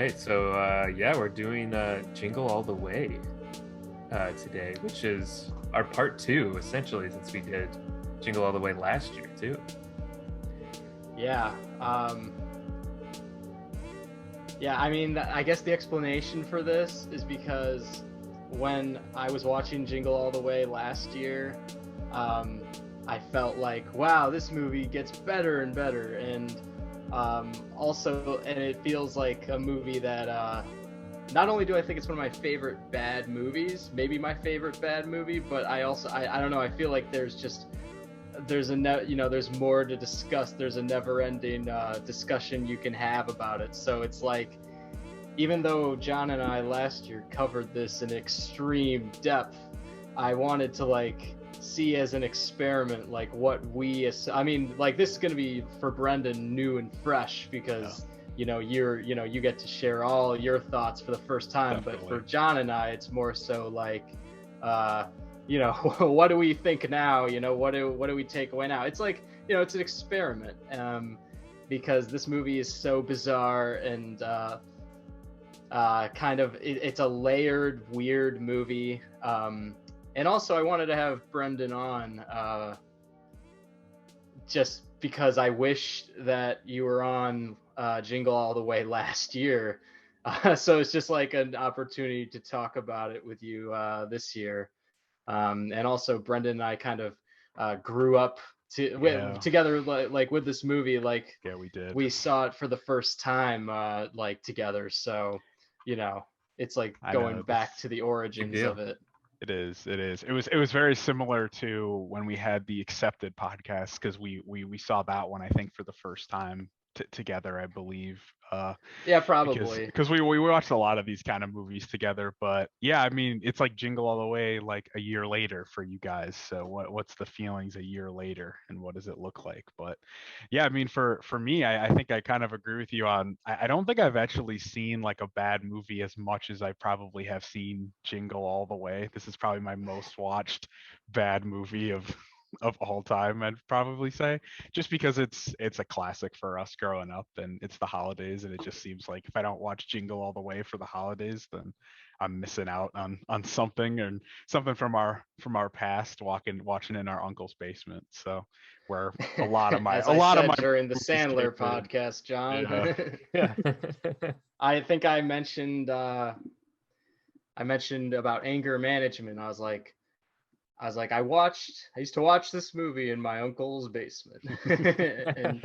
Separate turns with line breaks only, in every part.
right, so yeah, we're doing Jingle All the Way today, which is our part two, essentially, since we did Jingle All the Way last year too.
Yeah. I mean, I guess the explanation for this is because when I was watching Jingle All the Way last year, I felt like, wow, this movie gets better and better, and it feels like a movie that not only do I think it's one of my favorite bad movies, maybe my favorite bad movie, but I don't know, I feel like there's more to discuss. There's a never-ending discussion you can have about it. So it's like, even though John and I last year covered this in extreme depth, I wanted to see as an experiment what this is going to be for Brendon new and fresh because you get to share all your thoughts for the first time.
Definitely.
But for John and I, it's more so what do we think now? What do we take away now? It's it's an experiment because this movie is so bizarre and it's a layered, weird movie. And also I wanted to have Brendon on just because I wish that you were on Jingle All the Way last year. So it's just like an opportunity to talk about it with you this year. And also Brendon and I kind of grew up together with this movie.
Yeah, we did.
We saw it for the first time together. So, it's going back to the origins of it.
It is. It was very similar to when we had the Accepted podcast, because we saw that one, I think, for the first time together, I believe.
Yeah, probably.
Because we watched a lot of these kind of movies together. But yeah, I mean, it's like Jingle All the Way a year later for you guys. So what's the feelings a year later, and what does it look like? But yeah, I mean, for me, I think I kind of agree with you on. I don't think I've actually seen a bad movie as much as I probably have seen Jingle All the Way. This is probably my most watched bad movie of all time, I'd probably say, just because it's a classic for us growing up, and it's the holidays, and it just seems like if I don't watch Jingle All the Way for the holidays, then I'm missing out on something, and something from our past, watching in our uncle's basement. So where a lot of my
during the Sandler podcast, John.
Yeah.
I think I mentioned about anger management. I used to watch this movie in my uncle's basement. and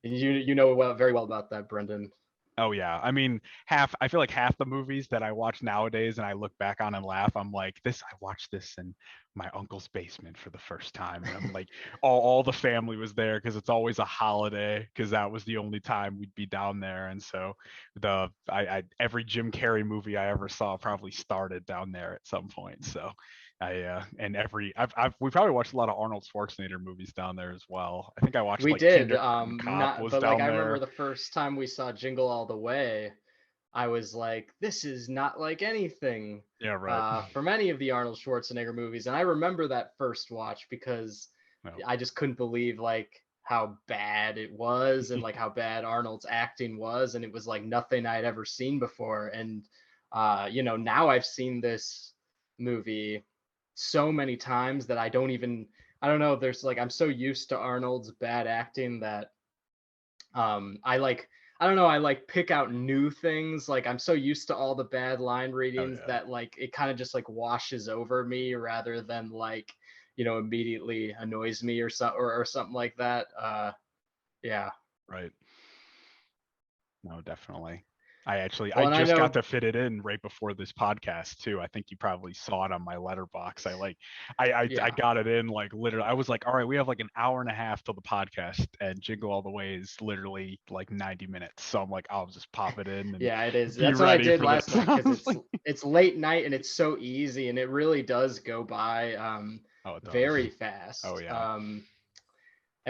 you know very well about that, Brendon.
Oh yeah, I mean, I feel like half the movies that I watch nowadays and I look back on and laugh, I'm like, I watched this in my uncle's basement for the first time, and I'm like, all the family was there because it's always a holiday, because that was the only time we'd be down there. And so every Jim Carrey movie I ever saw probably started down there at some point. So we probably watched a lot of Arnold Schwarzenegger movies down there as well. I think I watched.
We did.
Cop was
but
down
I
there.
remember the first time we saw Jingle All the Way, I was like, this is not like anything.
Yeah, right.
From any of the Arnold Schwarzenegger movies, and I remember that first watch because I just couldn't believe how bad it was and how bad Arnold's acting was, and it was like nothing I'd ever seen before. And now I've seen this movie so many times that I don't know, there's I'm so used to Arnold's bad acting that I pick out new things. I'm so used to all the bad line readings that it kind of just washes over me rather than immediately annoys me or something like that. Yeah.
Right. No, definitely. I just got to fit it in right before this podcast too. I think you probably saw it on my Letterboxd. I got it in literally. I was like, all right, we have an hour and a half till the podcast, and Jingle All the Way is literally 90 minutes. So I'm like, I'll just pop it in. And
yeah, it is. That's what I did last night, because it's late night and it's so easy, and it really does go by very fast.
Oh yeah.
And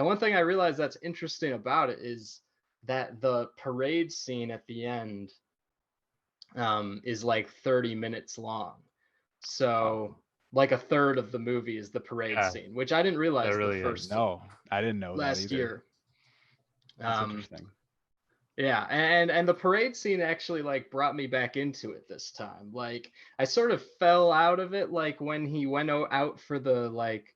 one thing I realized that's interesting about it is that the parade scene at the end is 30 minutes long. So a third of the movie is the parade scene, which I didn't realize
really
the first.
No, I didn't know
last
that either.
year.
That's interesting.
Yeah, and the parade scene actually like brought me back into it this time. Like I sort of fell out of it like when he went out for the like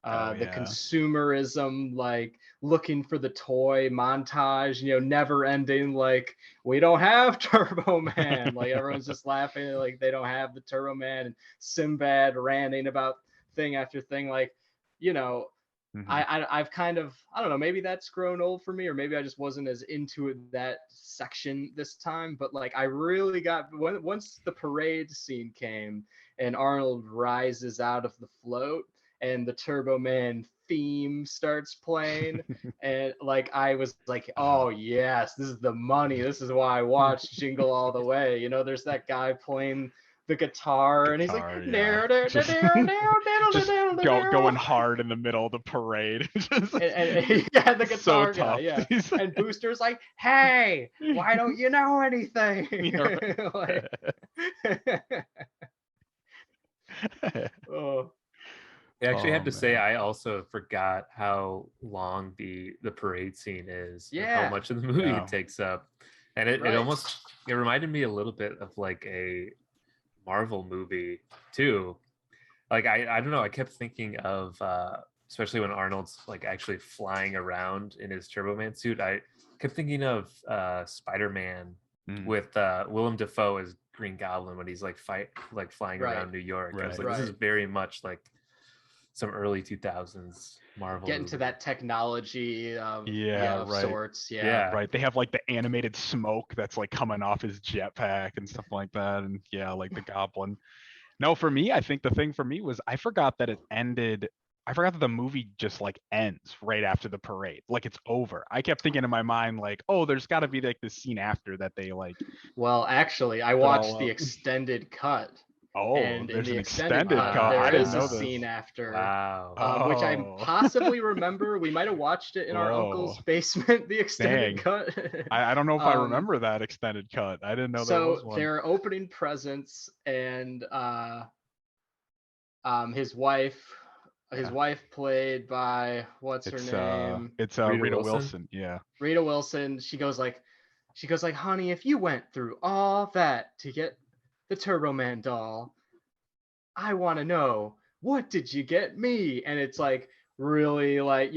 Oh
the
yeah.
consumerism, like looking for the toy montage, never ending, like we don't have Turbo Man. Like everyone's just laughing like they don't have the Turbo Man, and Sinbad ranting about thing after thing, like, you know,
Mhm.
I've kind of, I don't know, maybe that's grown old for me, or maybe I just wasn't as into it that section this time. But like I really got once the parade scene came and Arnold rises out of the float and the Turbo Man theme starts playing, and like I was like, oh yes, this is the money. This is why I watched Jingle All the Way. There's that guy playing the guitar, and he's like,
Guitar, yeah.
nair, nair, nair, nair, nair,
Just
nair, nair,
going
nair.
hard in the middle of the parade.
And yeah, the
So
guitar guy,
tough.
yeah.
He's like-
And Booster's like, "Hey, why don't you know anything?"
Yeah,
Like,
right.
oh,
I actually
Oh
have to say,
man.
I also forgot how long the parade scene is and how
yeah,
much of the movie
Yeah.
it takes up. And it
right.
almost it reminded me a little bit of like a Marvel movie too. Like I don't know, I kept thinking of especially when Arnold's like actually flying around in his Turbo Man suit, I kept thinking of Spider-Man
Mm,
with Willem Dafoe as Green Goblin when he's like flying
Right,
around New York. I was
right.
like, this is
right.
very much like some early 2000s Marvel
Getting to
movie.
that technology of,
Yeah,
yeah, of
right.
sorts, yeah.
Yeah.
Right. They have like the animated smoke that's like coming off his jetpack and stuff like that. And yeah, like the goblin. No, for me, I think the thing for me was I forgot that it ended. I forgot that the movie just like ends right after the parade. Like it's over. I kept thinking in my mind, like, oh, there's gotta be like this scene after that they like
Well, actually, I
wrap it all
watched the
up.
extended cut,
Oh,
and in
there's
the
an
extended
extended
cut,
cut.
there
I didn't
is a
know this.
scene after,
Wow.
which I
Oh.
possibly remember. We might have watched it in our
Whoa.
uncle's basement, the extended
Dang.
cut.
I don't know if I
um,
remember that extended cut. I didn't know there
so
was one.
they're opening presents, and his wife,
Yeah.
played by, what's her name,
It's
Rita
Rita
Wilson?
Wilson. Yeah.
Rita Wilson. She goes like, honey, if you went through all that to get the Turbo Man doll, I want to know, what did you get me? And it's like really like,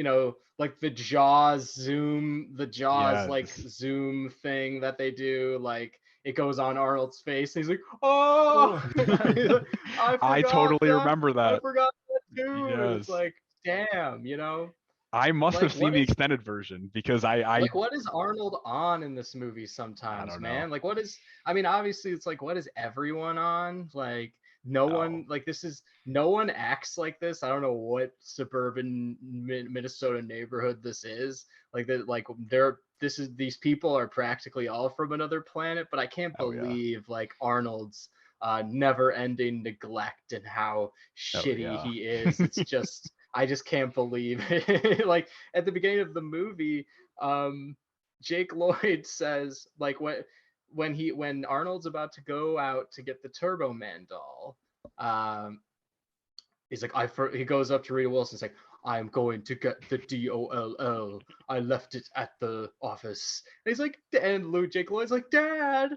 like the Jaws like
Yes.
zoom thing that they do, like it goes on Arnold's face and he's like, oh, I
I
forgot
totally
that.
remember
I
that.
forgot that too. And it's
Yes.
like, damn,
I must
like
have seen
what
the
is
extended version because I
like what is Arnold on in this movie
I
sometimes,
don't know.
man? Like what is, I mean, obviously it's like, what is everyone on? Like no
Oh.
one, like this is, no one acts like this. I don't know what suburban Minnesota neighborhood this is. Like that, like these people are practically all from another planet, but I can't
Oh yeah.
believe like Arnold's never ending neglect and how
Oh
shitty
yeah.
he is. It's just, I just can't believe it. Like at the beginning of the movie, um, Jake Lloyd says like when Arnold's about to go out to get the Turbo Man doll, um, he's like, he goes up to Rita Wilson. He's like, I'm going to get the DOLL. I left it at the office. And he's like, and Jake Lloyd's like, Dad,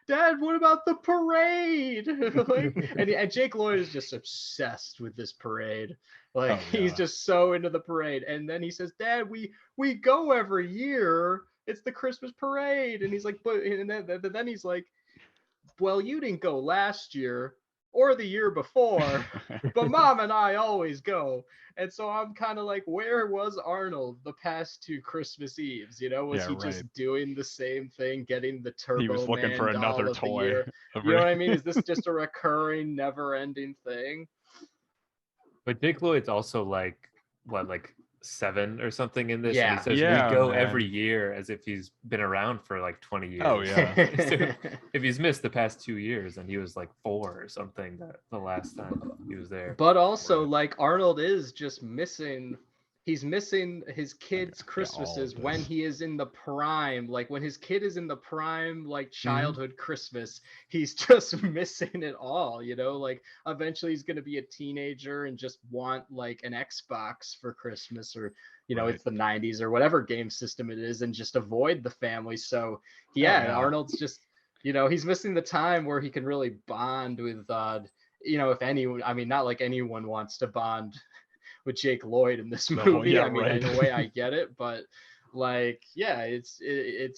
Dad, what about the parade? Like, and Jake Lloyd is just obsessed with this parade. Like
Oh
he's
yeah.
just so into the parade. And then he says, Dad, we go every year. It's the Christmas parade. And he's like, but and then he's like, well, you didn't go last year or the year before, but Mom and I always go. And so I'm kind of like, where was Arnold the past two Christmas Eves? Was
Yeah,
he
right.
just doing the same thing, getting the
He
Turbo
was looking
Man
for
doll
another
of the
toy.
year? You know what I mean? Is this just a recurring, never-ending thing?
But Dick Lloyd's also like what, like 7 or something in this, and he
Yeah.
says we
Yeah,
go every
man.
year as if he's been around for like 20
Oh
years.
yeah.
So if he's missed the past 2 years, and he was like 4 or something the last time he was there.
But also,
Right.
like, Arnold is just missing he's missing his kids' Christmases when he is in the prime, like when his kid is in the prime, like childhood Christmas, he's just missing it all, you know, like eventually he's going to be a teenager and just want like an Xbox for Christmas, or, you know, it's the 90s or whatever game system it is, and just avoid the family. So Arnold's just, you know, he's missing the time where he can really bond with, you know, if anyone, I mean, not like anyone wants to bond with Jake Lloyd in this movie. In a way I get it, but like, it's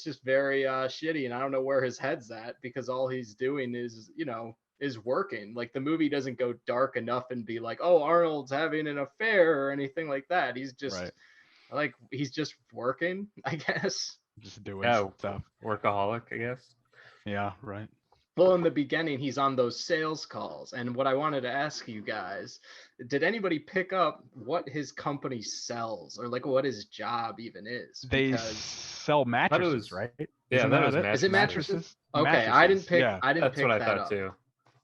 just very shitty, and I don't know where his head's at, because all he's doing is, you know, is working. Like, the movie doesn't go dark enough and be like, oh, Arnold's having an affair or anything like that. He's just like, he's just working, I guess.
Just doing stuff.
Workaholic, I guess.
Yeah, right.
Well, in the beginning, he's on those sales calls. And what I wanted to ask you guys, did anybody pick up what his company sells, or like what his job even is?
They sell mattresses, right?
Yeah, that was
Is it mattresses? Okay,
mattresses.
I didn't pick.
Yeah,
I didn't
that's
pick
what I
that
thought
up.
too.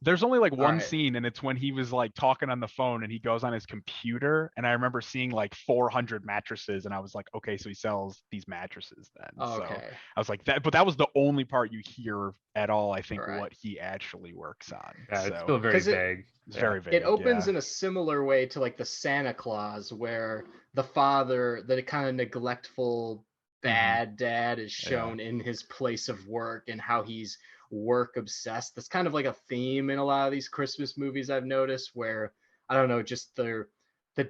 There's only like one scene, and it's when he was like talking on the phone, and he goes on his computer, and I remember seeing like 400 mattresses, and I was like, okay, so he sells these mattresses then. So I was like, that, but that was the only part you hear at all, I think, what he actually works on.
Yeah, it's still very vague.
It's very vague.
It opens in a similar way to like the Santa Claus, where the father, the kind of neglectful bad dad, is shown in his place of work, and how he's work obsessed. That's kind of like a theme in a lot of these Christmas movies I've noticed, where, I don't know, just the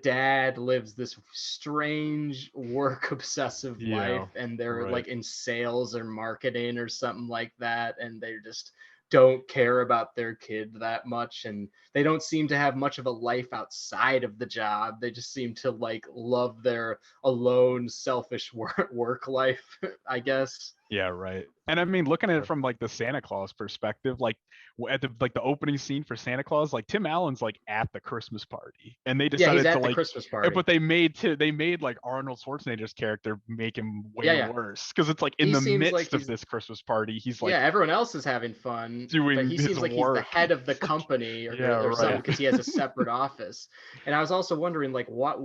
dad lives this strange work obsessive life, and they're like in sales or marketing or something like that, and they just don't care about their kid that much, and they don't seem to have much of a life outside of the job. They just seem to like love their alone, selfish work life, I guess.
Yeah, right. And I mean, looking at it from like the Santa Claus perspective, like at the opening scene for Santa Claus, like Tim Allen's like at the Christmas party, and they decided
he's at
to
the
like
Christmas party.
But they made like Arnold Schwarzenegger's character make him way worse, because it's like in the midst of this Christmas party, he's like,
everyone else is having fun,
doing
but he seems like
work.
He's the head of the company or something, because he has a separate office. And I was also wondering, like, what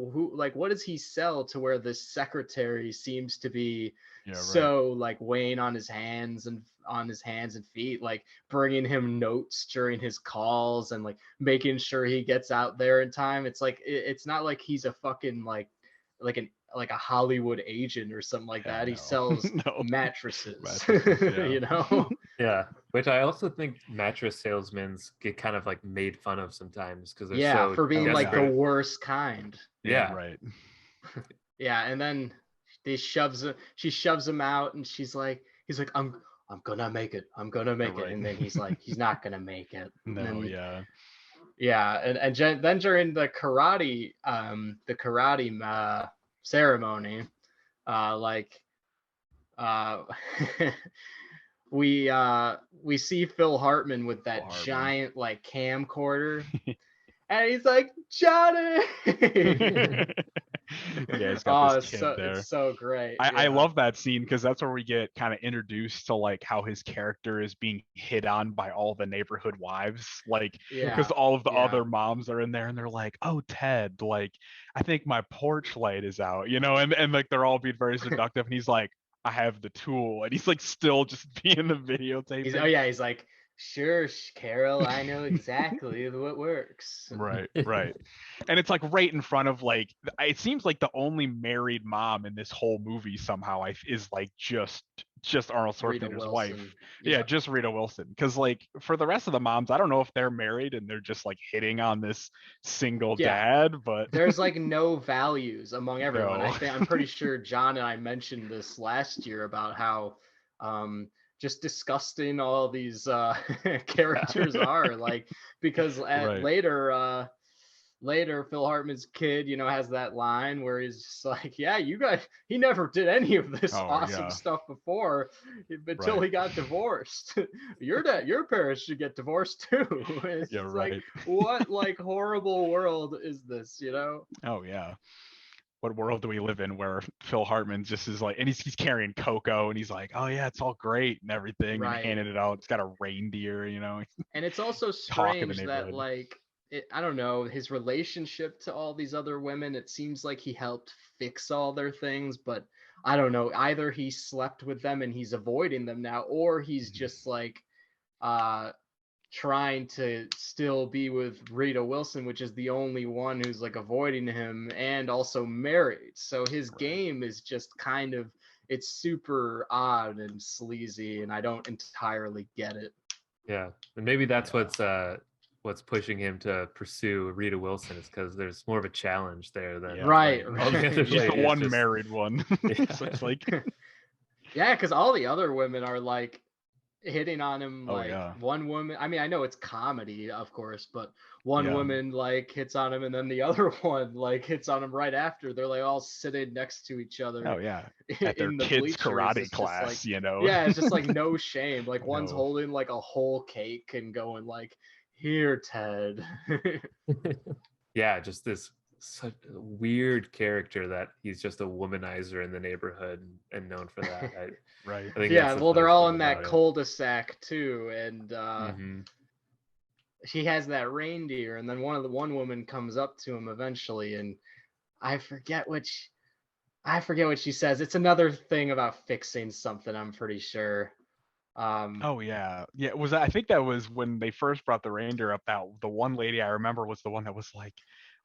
does he sell to where this secretary seems to be like weighing on his hands and feet, like bringing him notes during his calls and like making sure he gets out there in time. It's like, it's not like he's a fucking like a Hollywood agent or something like that. He sells mattresses, you know?
Yeah, which I also think mattress salesmen get kind of like made fun of sometimes, because they're so
for being
desperate.
like the worst kind.
Yeah,
right.
And then she shoves him out, and he's like, I'm gonna make it, and then he's like, he's not gonna make it. And then then during the karate ceremony, we see Phil Hartman with that giant like camcorder, and he's like, Johnny.
He's got this kid there.
It's so great.
I love that scene, because that's where we get kind of introduced to like how his character is being hit on by all the neighborhood wives, like because all of the other moms are in there, and they're like, oh, Ted, like, I think my porch light is out, you know, and like they're all being very seductive, and he's like, I have the tool, and he's like still just being the videotape.
He's like, sure, Carol, I know exactly what works.
Right. And it's like right in front of, like, it seems like the only married mom in this whole movie somehow is like just Arnold Schwarzenegger's wife. Yeah, just Rita Wilson. Because like for the rest of the moms, I don't know if they're married and they're just like hitting on this single dad, but
there's like no values among everyone. I'm pretty sure John and I mentioned this last year about how just disgusting all these characters are, like, because later Phil Hartman's kid, you know, has that line where he's just like, yeah, you guys, he never did any of this awesome stuff before until he got divorced. Your parents should get divorced too. It's like, what like horrible world is this, you know?
Oh yeah. What world do we live in where Phil Hartman just is like, and he's carrying Coco, and he's like, oh yeah, it's all great and everything, and handing it out. It's got a reindeer, you know.
And it's also strange that like I don't know, his relationship to all these other women, it seems like he helped fix all their things, but I don't know, either he slept with them and he's avoiding them now, or he's just like uh trying to still be with Rita Wilson, which is the only one who's like avoiding him and also married. So his game is just kind of, it's super odd and sleazy, and I don't entirely get it.
Yeah, and maybe that's what's pushing him to pursue Rita Wilson, is because there's more of a challenge there than
right.
all the other
She's the
ladies
one
just...
married one. So it's like
yeah, because all the other women are like hitting on him,
Oh,
like
yeah.
one woman, I mean, I know it's comedy, of course, but one
Yeah.
woman like hits on him, and then the other one like hits on him right after. They're like all sitting next to each other.
Oh yeah, at their
In the
kids'
bleachers.
karate
It's just
class,
like,
you know.
yeah, it's just like no shame. Like one's
No.
holding like a whole cake and going like, "Here, Ted."
Yeah, just this such a weird character that he's just a womanizer in the neighborhood and known for that.
Right.
I think
Yeah,
that's the
well, they're
funniest
all
thing
in that
about it.
cul-de-sac too, and
Mhm.
she has that reindeer, and then one woman comes up to him eventually, and I forget which. I forget what she says. It's another thing about fixing something, I'm pretty sure.
Oh yeah, yeah. Was that, I think that was when they first brought the reindeer up. That the one lady I remember was the one that was like,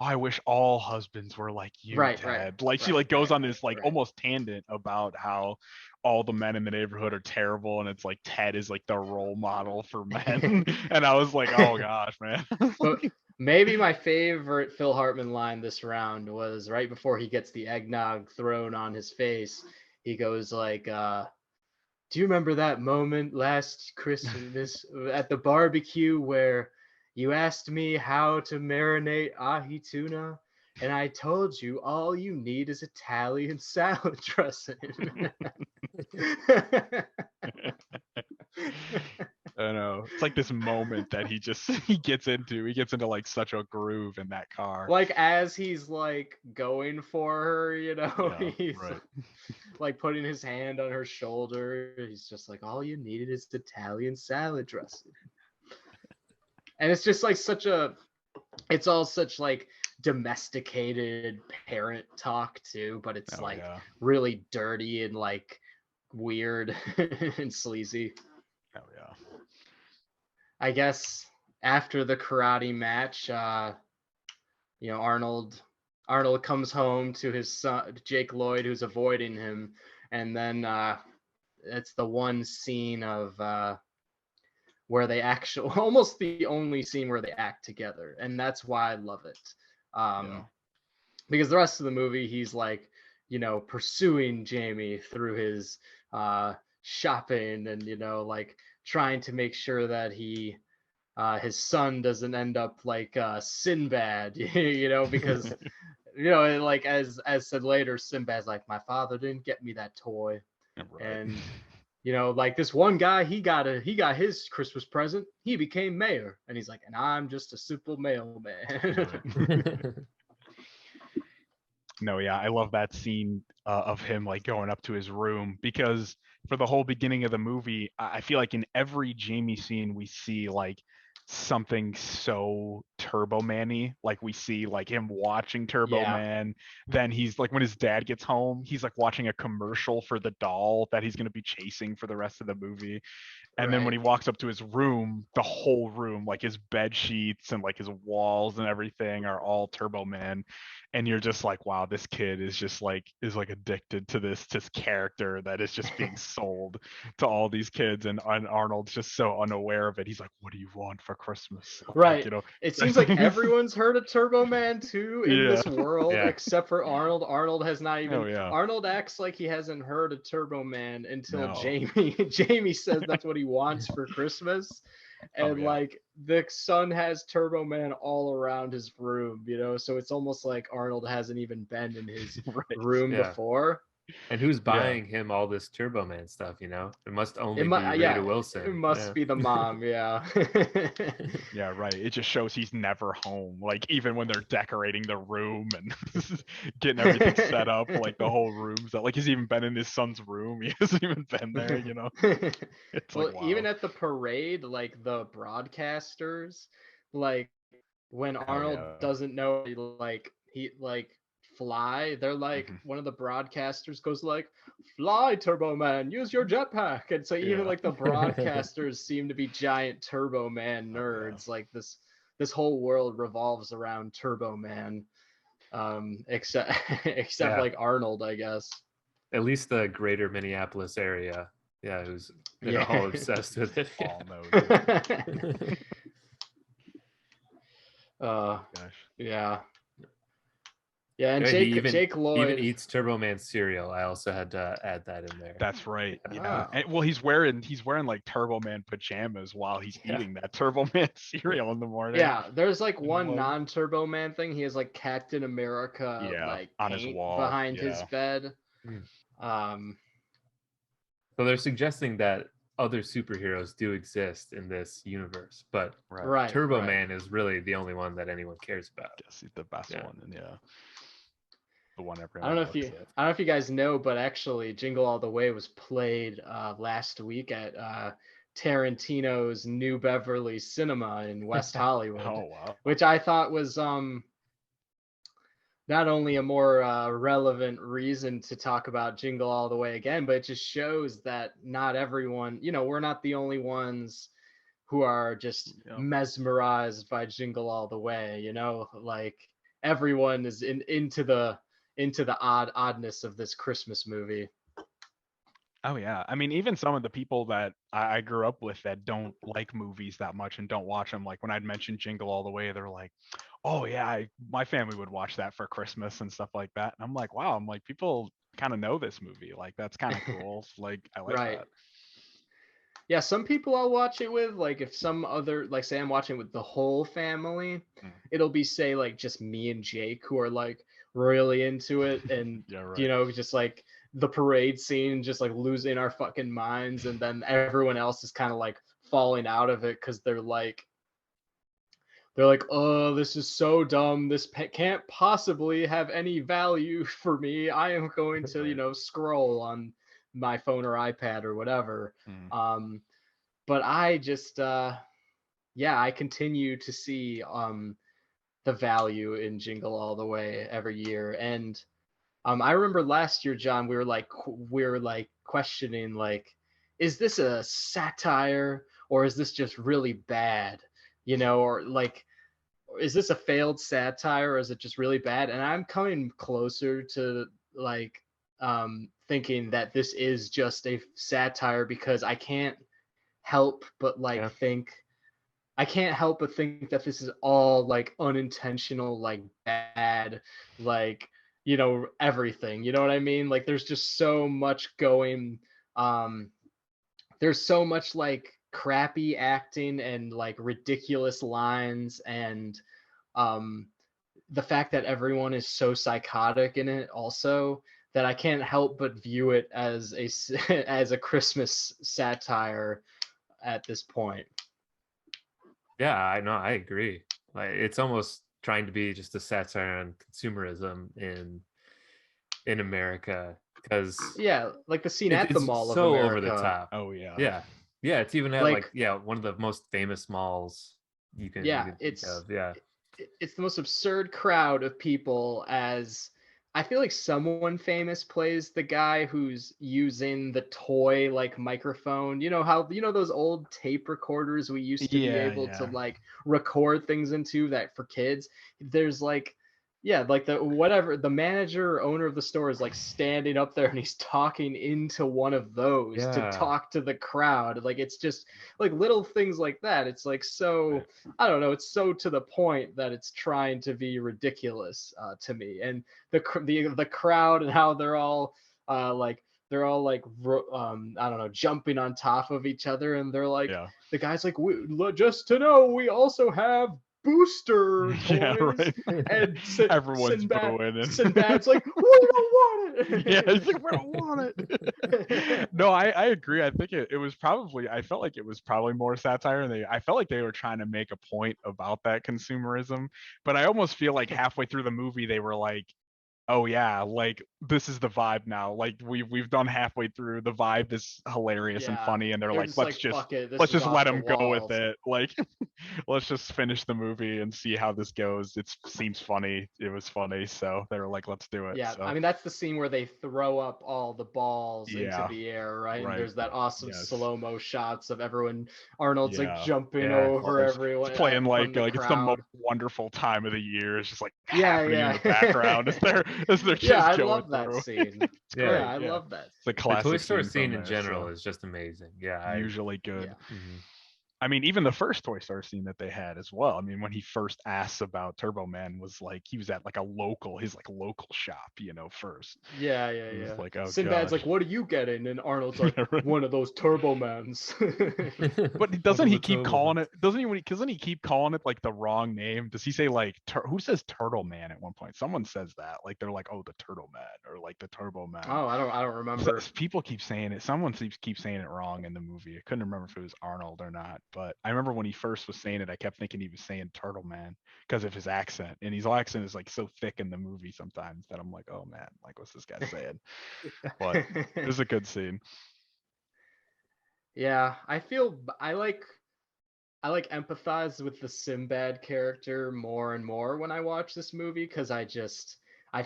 oh, "I wish all husbands were like you,
Right,
Ted." Like she like goes on this like
right.
almost tangent about how all the men in the neighborhood are terrible, and it's like Ted is like the role model for men. And I was like, oh gosh, man.
But maybe my favorite Phil Hartman line this round was right before he gets the eggnog thrown on his face. He goes like, "Do you remember that moment last Christmas at the barbecue where you asked me how to marinate ahi tuna? And I told you all you need is Italian salad dressing."
I know. It's like this moment that he gets into. He gets into like such a groove in that car.
Like as he's like going for her,
Yeah,
he's
right.
like putting his hand on her shoulder. He's just like, all you needed is Italian salad dressing. And it's just like it's all such like domesticated parent talk too, but it's really dirty and like weird and sleazy.
Oh yeah.
I guess after the karate match, Arnold comes home to his son Jake Lloyd, who's avoiding him, and then it's the one scene of where they actually almost the only scene where they act together, and that's why I love it. Because the rest of the movie he's like, pursuing Jamie through his shopping and like trying to make sure that his son doesn't end up like Sinbad, because like as said later, Sinbad's like, my father didn't get me that toy. Right. And like this one guy, he got his Christmas present, he became mayor, and he's like, and I'm just a simple mailman.
No, yeah, I love that scene of him like going up to his room, because for the whole beginning of the movie, I feel like in every Jamie scene we see like something so Turbo Man-y. Like we see like him watching Turbo Man. Then he's like, when his dad gets home, he's like watching a commercial for the doll that he's going to be chasing for the rest of the movie. And then when he walks up to his room, the whole room, like his bed sheets and like his walls and everything are all Turbo Man. And you're just like, wow, this kid is addicted to this character that is just being sold to all these kids. And Arnold's just so unaware of it. He's like, what do you want for Christmas?
Right.
Like,
It seems like everyone's heard of Turbo Man too in this world, except for Arnold. Arnold has not even. Arnold acts like he hasn't heard of Turbo Man until Jamie. Jamie says that's what he wants for Christmas. And like the son has Turbo Man all around his room, so it's almost like Arnold hasn't even been in his room before.
And who's buying him all this Turbo Man stuff? It must only be Rita Wilson.
It must be the mom, yeah,
right. It just shows he's never home. Like even when they're decorating the room and getting everything set up, like the whole room's like he's even been in his son's room. He hasn't even been there, It's
well,
like, wow.
Even at the parade, like the broadcasters, like when Arnold doesn't know he fly, they're like one of the broadcasters goes like, "Fly, Turbo Man, use your jetpack." And so even like the broadcasters seem to be giant Turbo Man nerds. Like this whole world revolves around Turbo Man, except like Arnold, I guess.
At least the greater Minneapolis area, who's all obsessed with it.
All knows.
Gosh. Yeah, and Jake Lloyd
even eats Turbo Man cereal. I also had to add that in there.
That's right. Yeah. And, well, he's wearing like Turbo Man pajamas while he's eating that Turbo Man cereal in the morning.
Yeah, there's like one non-Turbo Man thing. He has like Captain America like
on his wall
behind his bed.
So they're suggesting that other superheroes do exist in this universe, but Turbo Man is really the only one that anyone cares about.
Yes, he's the best one, and the one everyone.
I don't know if you guys know, but actually, Jingle All the Way was played last week at Tarantino's New Beverly Cinema in West Hollywood.
Oh wow!
Which I thought was not only a more relevant reason to talk about Jingle All the Way again, but it just shows that not everyone, we're not the only ones who are just mesmerized by Jingle All the Way. Like everyone is into the oddness of this Christmas movie.
Oh yeah, I mean, even some of the people that I grew up with that don't like movies that much and don't watch them, like when I'd mentioned Jingle All the Way, they're like, "Oh yeah, my family would watch that for Christmas and stuff like that." And I'm like, "Wow!" I'm like, people kind of know this movie, like that's kind of cool. Like I like that.
Yeah, some people I'll watch it with, like if some other, like say I'm watching it with the whole family, it'll be say like just me and Jake who are like really into it, and just like the parade scene, just like losing our fucking minds, and then everyone else is kind of like falling out of it because they're like, "Oh, this is so dumb. This can't possibly have any value for me. I am going to, scroll on my phone or iPad or whatever." But I just, I continue to see the value in Jingle All the Way every year. And I remember last year, John, we were like questioning, like, is this a satire or is this just really bad? Or like, is this a failed satire or is it just really bad? And I'm coming closer to like thinking that this is just a satire, because I can't help but think that this is all like unintentional, like bad, like everything, you know what I mean? Like there's just so much going, there's so much like crappy acting and like ridiculous lines, and the fact that everyone is so psychotic in it also, that I can't help but view it as a Christmas satire at this point.
Yeah, I know, I agree. Like it's almost trying to be just a satire on consumerism in America, because
like the scene at the Mall of
so
America.
Over the top.
Oh yeah.
Yeah, it's even at like one of the most famous malls you can think of. Yeah,
it's the most absurd crowd of people. As I feel like someone famous plays the guy who's using the toy like microphone. How those old tape recorders we used to be able to like record things into, that for kids. There's like the manager or owner of the store is like standing up there and he's talking into one of those to talk to the crowd. Like it's just like little things like that. It's like, so I don't know, it's so to the point that it's trying to be ridiculous to me. And the crowd and how they're all I don't know, jumping on top of each other, and they're like, the guy's like, just to know, we also have booster toys. And
everyone's booing.
Sinbad's like, we don't want it.
He's like, we don't want it. No, I agree. I think it was probably, I felt like it was probably more satire, and I felt like they were trying to make a point about that consumerism. But I almost feel like halfway through the movie they were like, oh yeah, like this is the vibe now. Like we've done halfway through. The vibe is hilarious and funny, and they're like,
just
let's
like,
just
fuck it, this
let's
is
just
off
let
the
him go with
walls.
it. Like let's just finish the movie and see how this goes. It seems funny. It was funny, so they were like, let's do it.
Yeah,
So,
I mean that's the scene where they throw up all the balls into
Yeah,
the air, right? And
right.
there's that awesome
Yes.
slow-mo shots of everyone. Arnold's like
Yeah.
jumping
Yeah.
over
It's
everyone.
playing
from the
it's the most
crowd.
wonderful time of the year. It's just like
Yeah,
happening in the
yeah.
background as they're just
Yeah, I
going
love that
through.
scene.
It's
Yeah.
great.
Yeah, I
Yeah.
love that.
It's a
The Toy
classic
Story
scene
scene
from
in
there,
general
so
is just amazing. Yeah.
usually good.
Yeah.
Mhm.
I mean, even the first Toy Story scene that they had as well. I mean, when he first asks about Turbo Man, was like he was at like his local shop, first.
Yeah,
It was
yeah.
like, oh
Sinbad's
gosh.
like, "What are you getting?" And Arnold's like,
Yeah, right.
"One of those Turbo Mans."
But doesn't he keep calling it? Doesn't he keep calling it like the wrong name? Does he say like who says Turtle Man at one point? Someone says that, like they're like, oh, the Turtle Man or like the Turbo Man.
Oh, I don't remember.
People keep saying it. Someone keeps saying it wrong in the movie. I couldn't remember if it was Arnold or not, but I remember when he first was saying it, I kept thinking he was saying Turtle Man because of his accent, and his accent is like so thick in the movie sometimes that I'm like, oh man, like what's this guy saying? But it was a good scene.
Yeah, I like empathize with the Sinbad character more and more when I watch this movie because I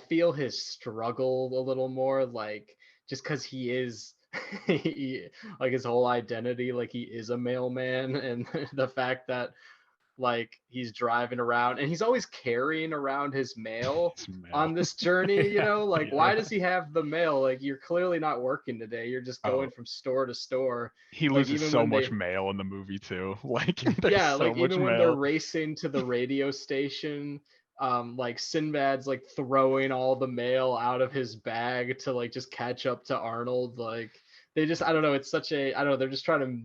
feel his struggle a little more, like just because he is like his whole identity, like he is a mailman, and the fact that like he's driving around and he's always carrying around his mail on this journey, like why does he have the mail? Like you're clearly not working today, you're just going from store to store.
He
Like
loses
even
so
when
much mail in the movie too. Like there's
yeah,
so
like
much
even when they're
mail.
racing to the radio station, like Sinbad's like throwing all the mail out of his bag to like just catch up to Arnold. Like they just, I don't know, it's such a, I don't know, they're just trying to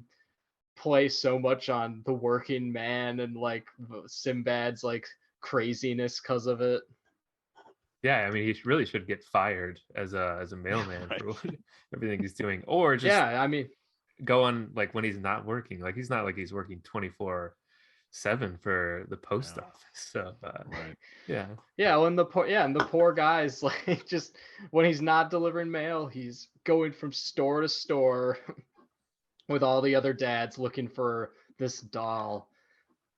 play so much on the working man and like Sinbad's like craziness because of it.
Yeah, I mean, he really should get fired as a mailman
Right.
for everything he's doing, or just
Yeah, I mean,
go on like when he's not working. Like he's not like he's working 24/7 for the post
Yeah.
office. So
Right.
yeah, when the poor guy's like just when he's not delivering mail, he's going from store to store with all the other dads looking for this doll.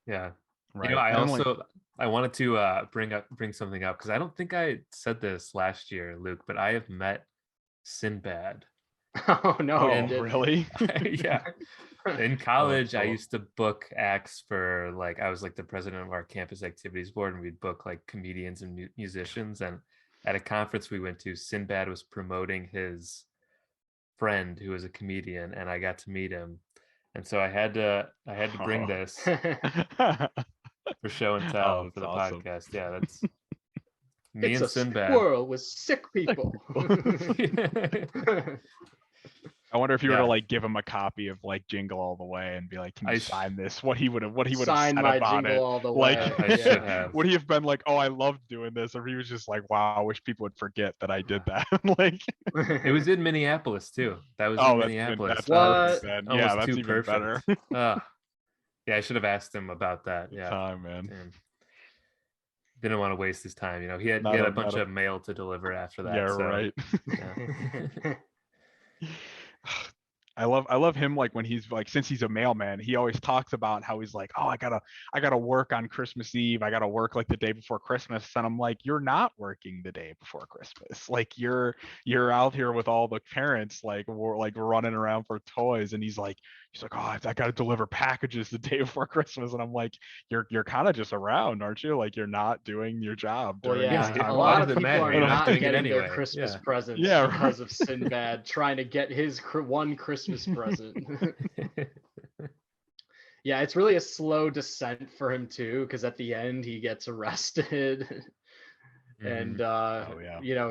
Yeah.
Right.
I wanted to bring something up because I don't think I said this last year, Luke, but I have met Sinbad.
Oh no!
Oh, really?
Yeah. In college, I
cool.
used to book acts for like I was like the president of our campus activities board, and we'd book like comedians and musicians. And at a conference we went to, Sinbad was promoting his friend who was a comedian, and I got to meet him. And so I had to bring this for show and tell for the
awesome.
podcast. Yeah, that's me
It's
and
a
Sinbad.
squirrel with sick people.
I wonder if you were to like give him a copy of like Jingle All the Way and be like, "Can you sign this?" What he would have
Sign
said
my
about
Jingle
it.
All the
Like,
Way.
I should have.
Would he have been like, "Oh, I loved doing this," or he was just like, "Wow, I wish people would forget that I did that." Like,
it was in Minneapolis too. That was in Minneapolis.
That's
what?
Yeah, that's
too
even
perfect.
better.
Yeah, I should have asked him about that. Yeah,
time, man.
Damn. Didn't want to waste his time. He had a bunch of mail to deliver after that.
Yeah,
so,
right.
Yeah.
I love him, like when he's like, since he's a mailman, he always talks about how he's like, oh, I gotta work on Christmas Eve, I gotta work like the day before Christmas, and I'm like, you're not working the day before Christmas, like you're out here with all the parents, like we're like running around for toys, and he's like, oh, I gotta deliver packages the day before Christmas, and I'm like, you're kind of just around, aren't you? Like you're not doing your job during this time.
A lot of people
matter?
are
You're
not
doing
getting
anyway.
their Christmas presents
Yeah,
because of Sinbad trying to get his one Christmas present. Yeah, it's really a slow descent for him too, because at the end he gets arrested, and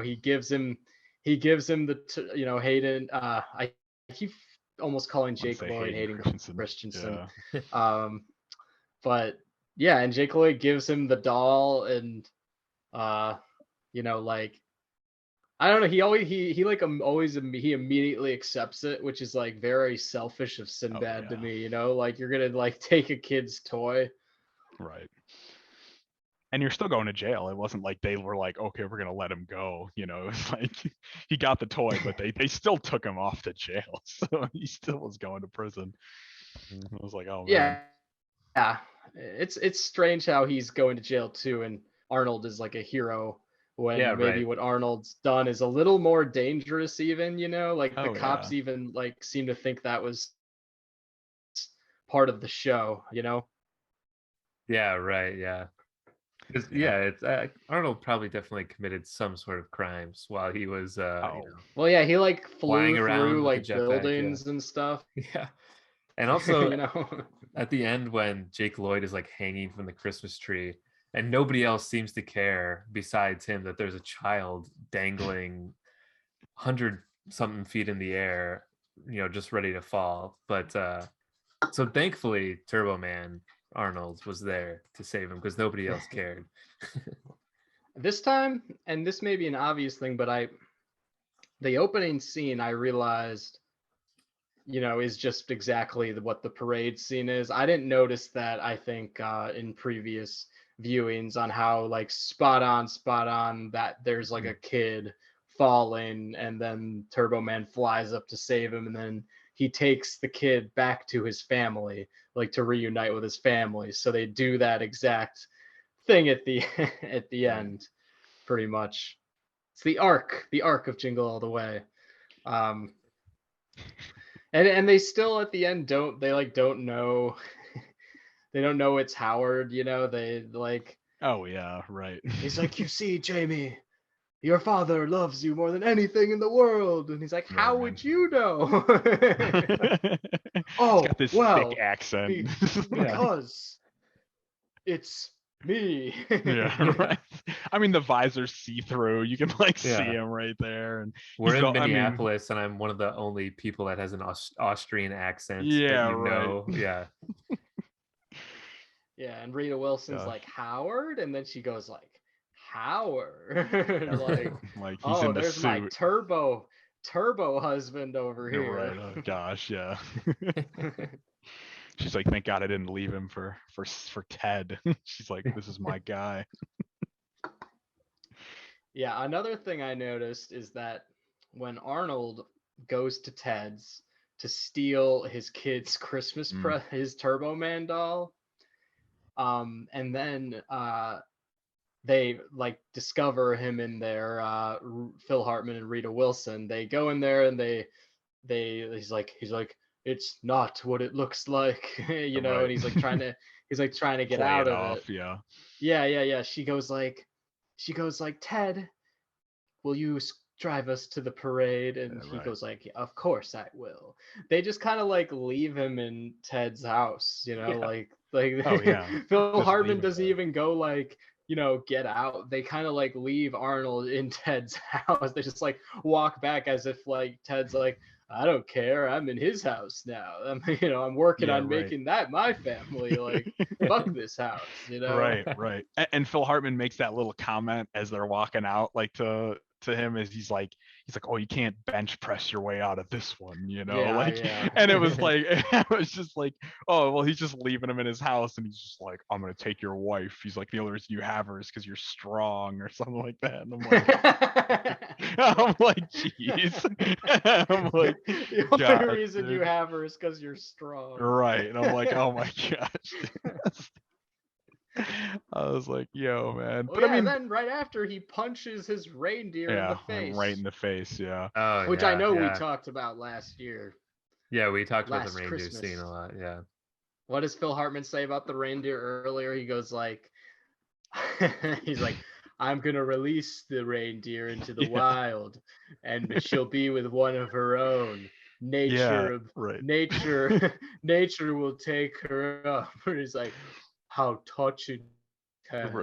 he gives him the Hayden. I keep almost calling Jake Lloyd Hayden Christensen.
Yeah.
But yeah, and Jake Lloyd gives him the doll, and like I don't know, he immediately accepts it, which is like very selfish of Sinbad to me, like you're gonna like take a kid's toy.
Right. And you're still going to jail. It wasn't like they were like, okay, we're gonna let him go. You know, it was like he got the toy, but they still took him off to jail, so he still was going to prison. I was like, oh man.
Yeah, it's strange how he's going to jail too, and Arnold is like a hero when maybe what Arnold's done is a little more dangerous even, you know, like the cops even like seem to think that was part of the show, you know.
Yeah, right. Yeah. It's Arnold probably definitely committed some sort of crimes while he was
well, yeah, he like
flying
flew
around
through
with
like buildings and stuff.
Yeah. And also
you know,
at the end when Jake Lloyd is like hanging from the Christmas tree and nobody else seems to care besides him that there's a child dangling 100-something feet in the air, you know, just ready to fall. But so thankfully Turbo Man Arnold was there to save him because nobody else cared.
This time, and this may be an obvious thing, but the opening scene I realized, you know, is just exactly what the parade scene is. I didn't notice that, I think, in previous viewings on how like spot on that there's like a kid falling and then Turbo Man flies up to save him and then he takes the kid back to his family, like to reunite with his family. So they do that exact thing at the at the end, pretty much. It's the arc of Jingle All the Way. And they still at the end don't know they don't know it's Howard, you know, they like,
oh yeah, right.
He's like, you see, Jamie, your father loves you more than anything in the world. And he's like, how would you know?
Oh, he's got this thick accent.
Because it's me.
Yeah, right. I mean, the visor's see-through. You can like see him right there. And
we're in Minneapolis, and I'm one of the only people that has an Austrian accent.
Yeah,
that you know. Yeah.
Yeah, and Rita Wilson's like, Howard, and then she goes like, Howard. like
he's in the
there's
suit.
my turbo husband over here.
You're right. Oh gosh, yeah. She's like, thank God I didn't leave him for Ted. She's like, this is my guy.
Yeah, another thing I noticed is that when Arnold goes to Ted's to steal his kid's Christmas his Turbo Man doll, and then they like discover him in there, Phil Hartman and Rita Wilson. They go in there and he's like it's not what it looks like, you know, and he's like trying to get out of it. Yeah. She goes like, Ted, will you drive us to the parade? And he goes like, of course I will. They just kind of like leave him in Ted's house, you know, like Phil Hartman doesn't even go like, you know, get out. They kind of like leave Arnold in Ted's house. They just like walk back as if like Ted's like, I don't care, I'm in his house now. I'm working on making that my family. Like, fuck this house, you know?
Right. And Phil Hartman makes that little comment as they're walking out, like to him, as he's like, oh, you can't bench press your way out of this one, you know? And it was like, it was just like, oh, well, he's just leaving him in his house, and he's just like, I'm gonna take your wife. He's like, the only reason you have her is because you're strong, or something like that. And I'm like, jeez. I'm like,
the only reason you have her is because you're strong.
Right. And I'm like, oh my gosh. I was like, yo, man.
But I mean, then right after he punches his reindeer in the face.
Right in the face, yeah.
Which I know we talked about last year.
Yeah, we talked about the reindeer scene a lot, yeah.
What does Phil Hartman say about the reindeer earlier? He goes like, he's like, I'm going to release the reindeer into the wild, and she'll be with one of her own. Nature will take her up. And he's like, how touching, Ted.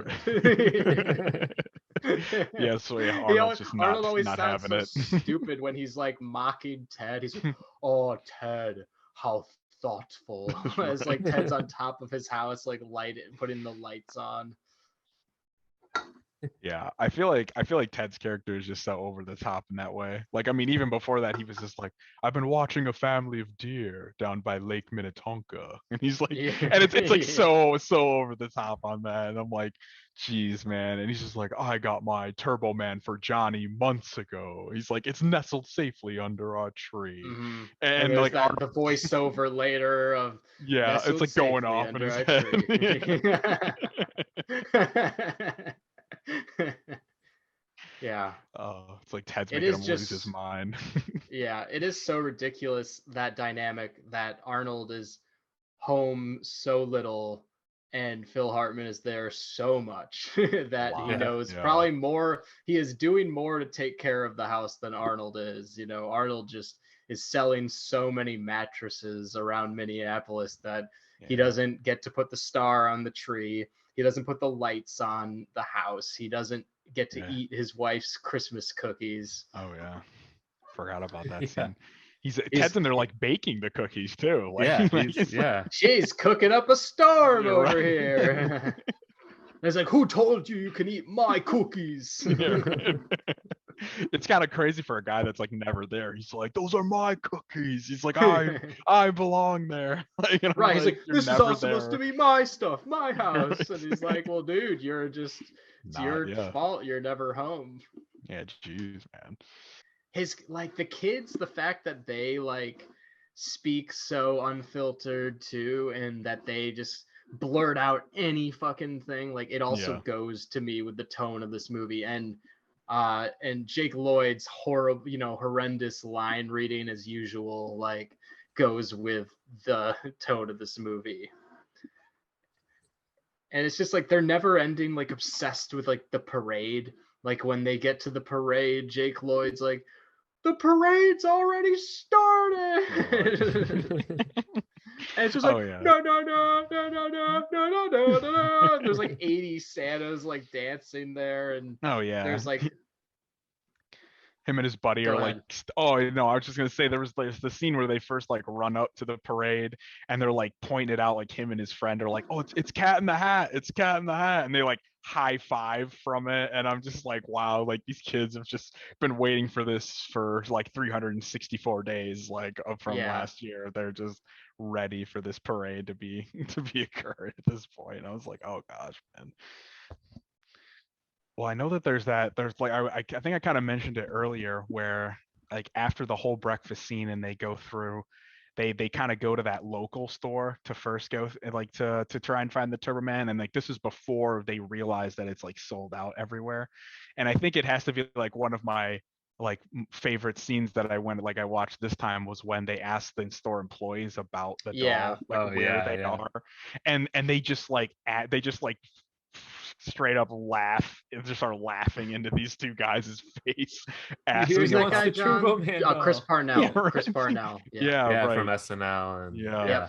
Yeah, so Arnold's just
Arnold always
not
sounds
having
so stupid when he's like mocking Ted. He's like, oh, Ted, how thoughtful. As like Ted's on top of his house, like putting the lights on.
Yeah, I feel like Ted's character is just so over the top in that way. Like, I mean, even before that, he was just like, "I've been watching a family of deer down by Lake Minnetonka," and he's like,
Yeah.
and it's like
Yeah.
so over the top on that, and I'm like, "Geez, man," and he's just like, "I got my Turbo Man for Johnny months ago." He's like, "It's nestled safely under our tree,"
Hmm. And
and
there's
like,
that the voiceover later of
yeah, it's
nestled
like going
safely
off in
under
his
our
head.
tree. Yeah,
Oh, it's like Ted's
it
making
is
him lose his
just
mind.
yeah, it is so ridiculous that dynamic that Arnold is home so little and Phil Hartman is there so much
A
that he
lot,
Yeah.
knows
yeah.
probably more. He is doing more to take care of the house than Arnold is. Arnold just is selling so many mattresses around Minneapolis that he
Yeah.
doesn't get to put the star on the tree. He doesn't put the lights on the house. He doesn't get to
Yeah.
eat his wife's Christmas cookies.
Oh yeah. Forgot about that
Yeah.
scene. He's
He's
Ted's in there like baking the cookies too. Like,
Yeah.
like
He's
it's like,
yeah.
she's cooking up a storm
you're
over
right.
here. It's like, who told you you can eat my cookies?
Yeah, right. It's kind of crazy for a guy that's like never there. He's like, those are my cookies. He's like, I belong there. Like, and I'm
Right. He's
like,
like,
you're
this is all
never
supposed to
there.
be my stuff, my house. And he's
Right.
like, well, dude, it's
Not,
your
yeah.
fault. You're never home.
Yeah, jeez, man.
His like the kids, the fact that they like speak so unfiltered too, and that they just blurt out any fucking thing, like it also
Yeah.
goes to me with the tone of this movie. And Jake Lloyd's horrendous line reading as usual, like goes with the tone of this movie. And it's just like they're never ending, like obsessed with like the parade. Like when they get to the parade, Jake Lloyd's like, the parade's already started. And it's just like,
Oh yeah.
no, no, no, no, no, no, no, no, no, no. There's like 80 Santas like dancing there, and
Oh yeah.
there's like,
Him and his buddy
go
are like,
ahead.
oh no, I was just gonna say there's the scene where they first like run up to the parade and they're like pointing it out, like him and his friend are like, oh, it's Cat in the Hat, it's Cat in the Hat, and they like high five from it, and I'm just like, wow, like these kids have just been waiting for this for like 364 days, like from
Yeah.
last year. They're just ready for this parade to be to be occurred at this point. I was like, oh gosh, man. Well, I know that there's like I think I kind of mentioned it earlier where like after the whole breakfast scene and they go through they kind of go to that local store to first go like to try and find the Turbo Man, and like this is before they realize that it's like sold out everywhere. And I think it has to be like one of my like favorite scenes that I watched this time was when they asked the store employees about the
Yeah.
doll, like
Oh
where
yeah.
they
Yeah.
are, and they just like they just like straight up laugh and just start laughing into these two guys' face as
He
Who's that
wants
guy,
the Turbo
John?
Man
Chris
doll.
Parnell.
yeah, right.
Chris Parnell. Yeah.
Yeah,
Yeah, from
right.
SNL and
Yeah.
Yep.
yeah.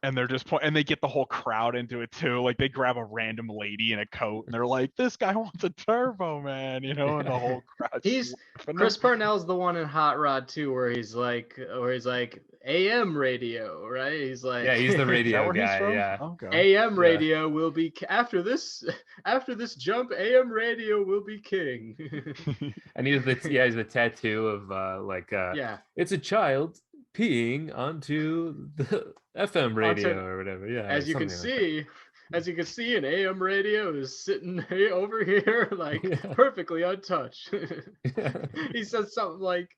And they're just and they get the whole crowd into it too. Like they grab a random lady in a coat and they're like, "This guy wants a Turbo Man," and the whole crowd.
He's Chris Parnell's the one in Hot Rod too, where he's like AM radio, right? He's like,
Yeah, he's the
Is that
radio
where he's
guy.
from?
Yeah.
Okay.
AM
Yeah.
radio will be after this jump. AM radio will be king.
And he's the tattoo of
Yeah,
it's a child peeing onto the FM radio
Onto-
or whatever. Yeah,
as you can
something like
see, an AM radio is sitting over here like
that.
perfectly untouched.
Yeah.
He says something like,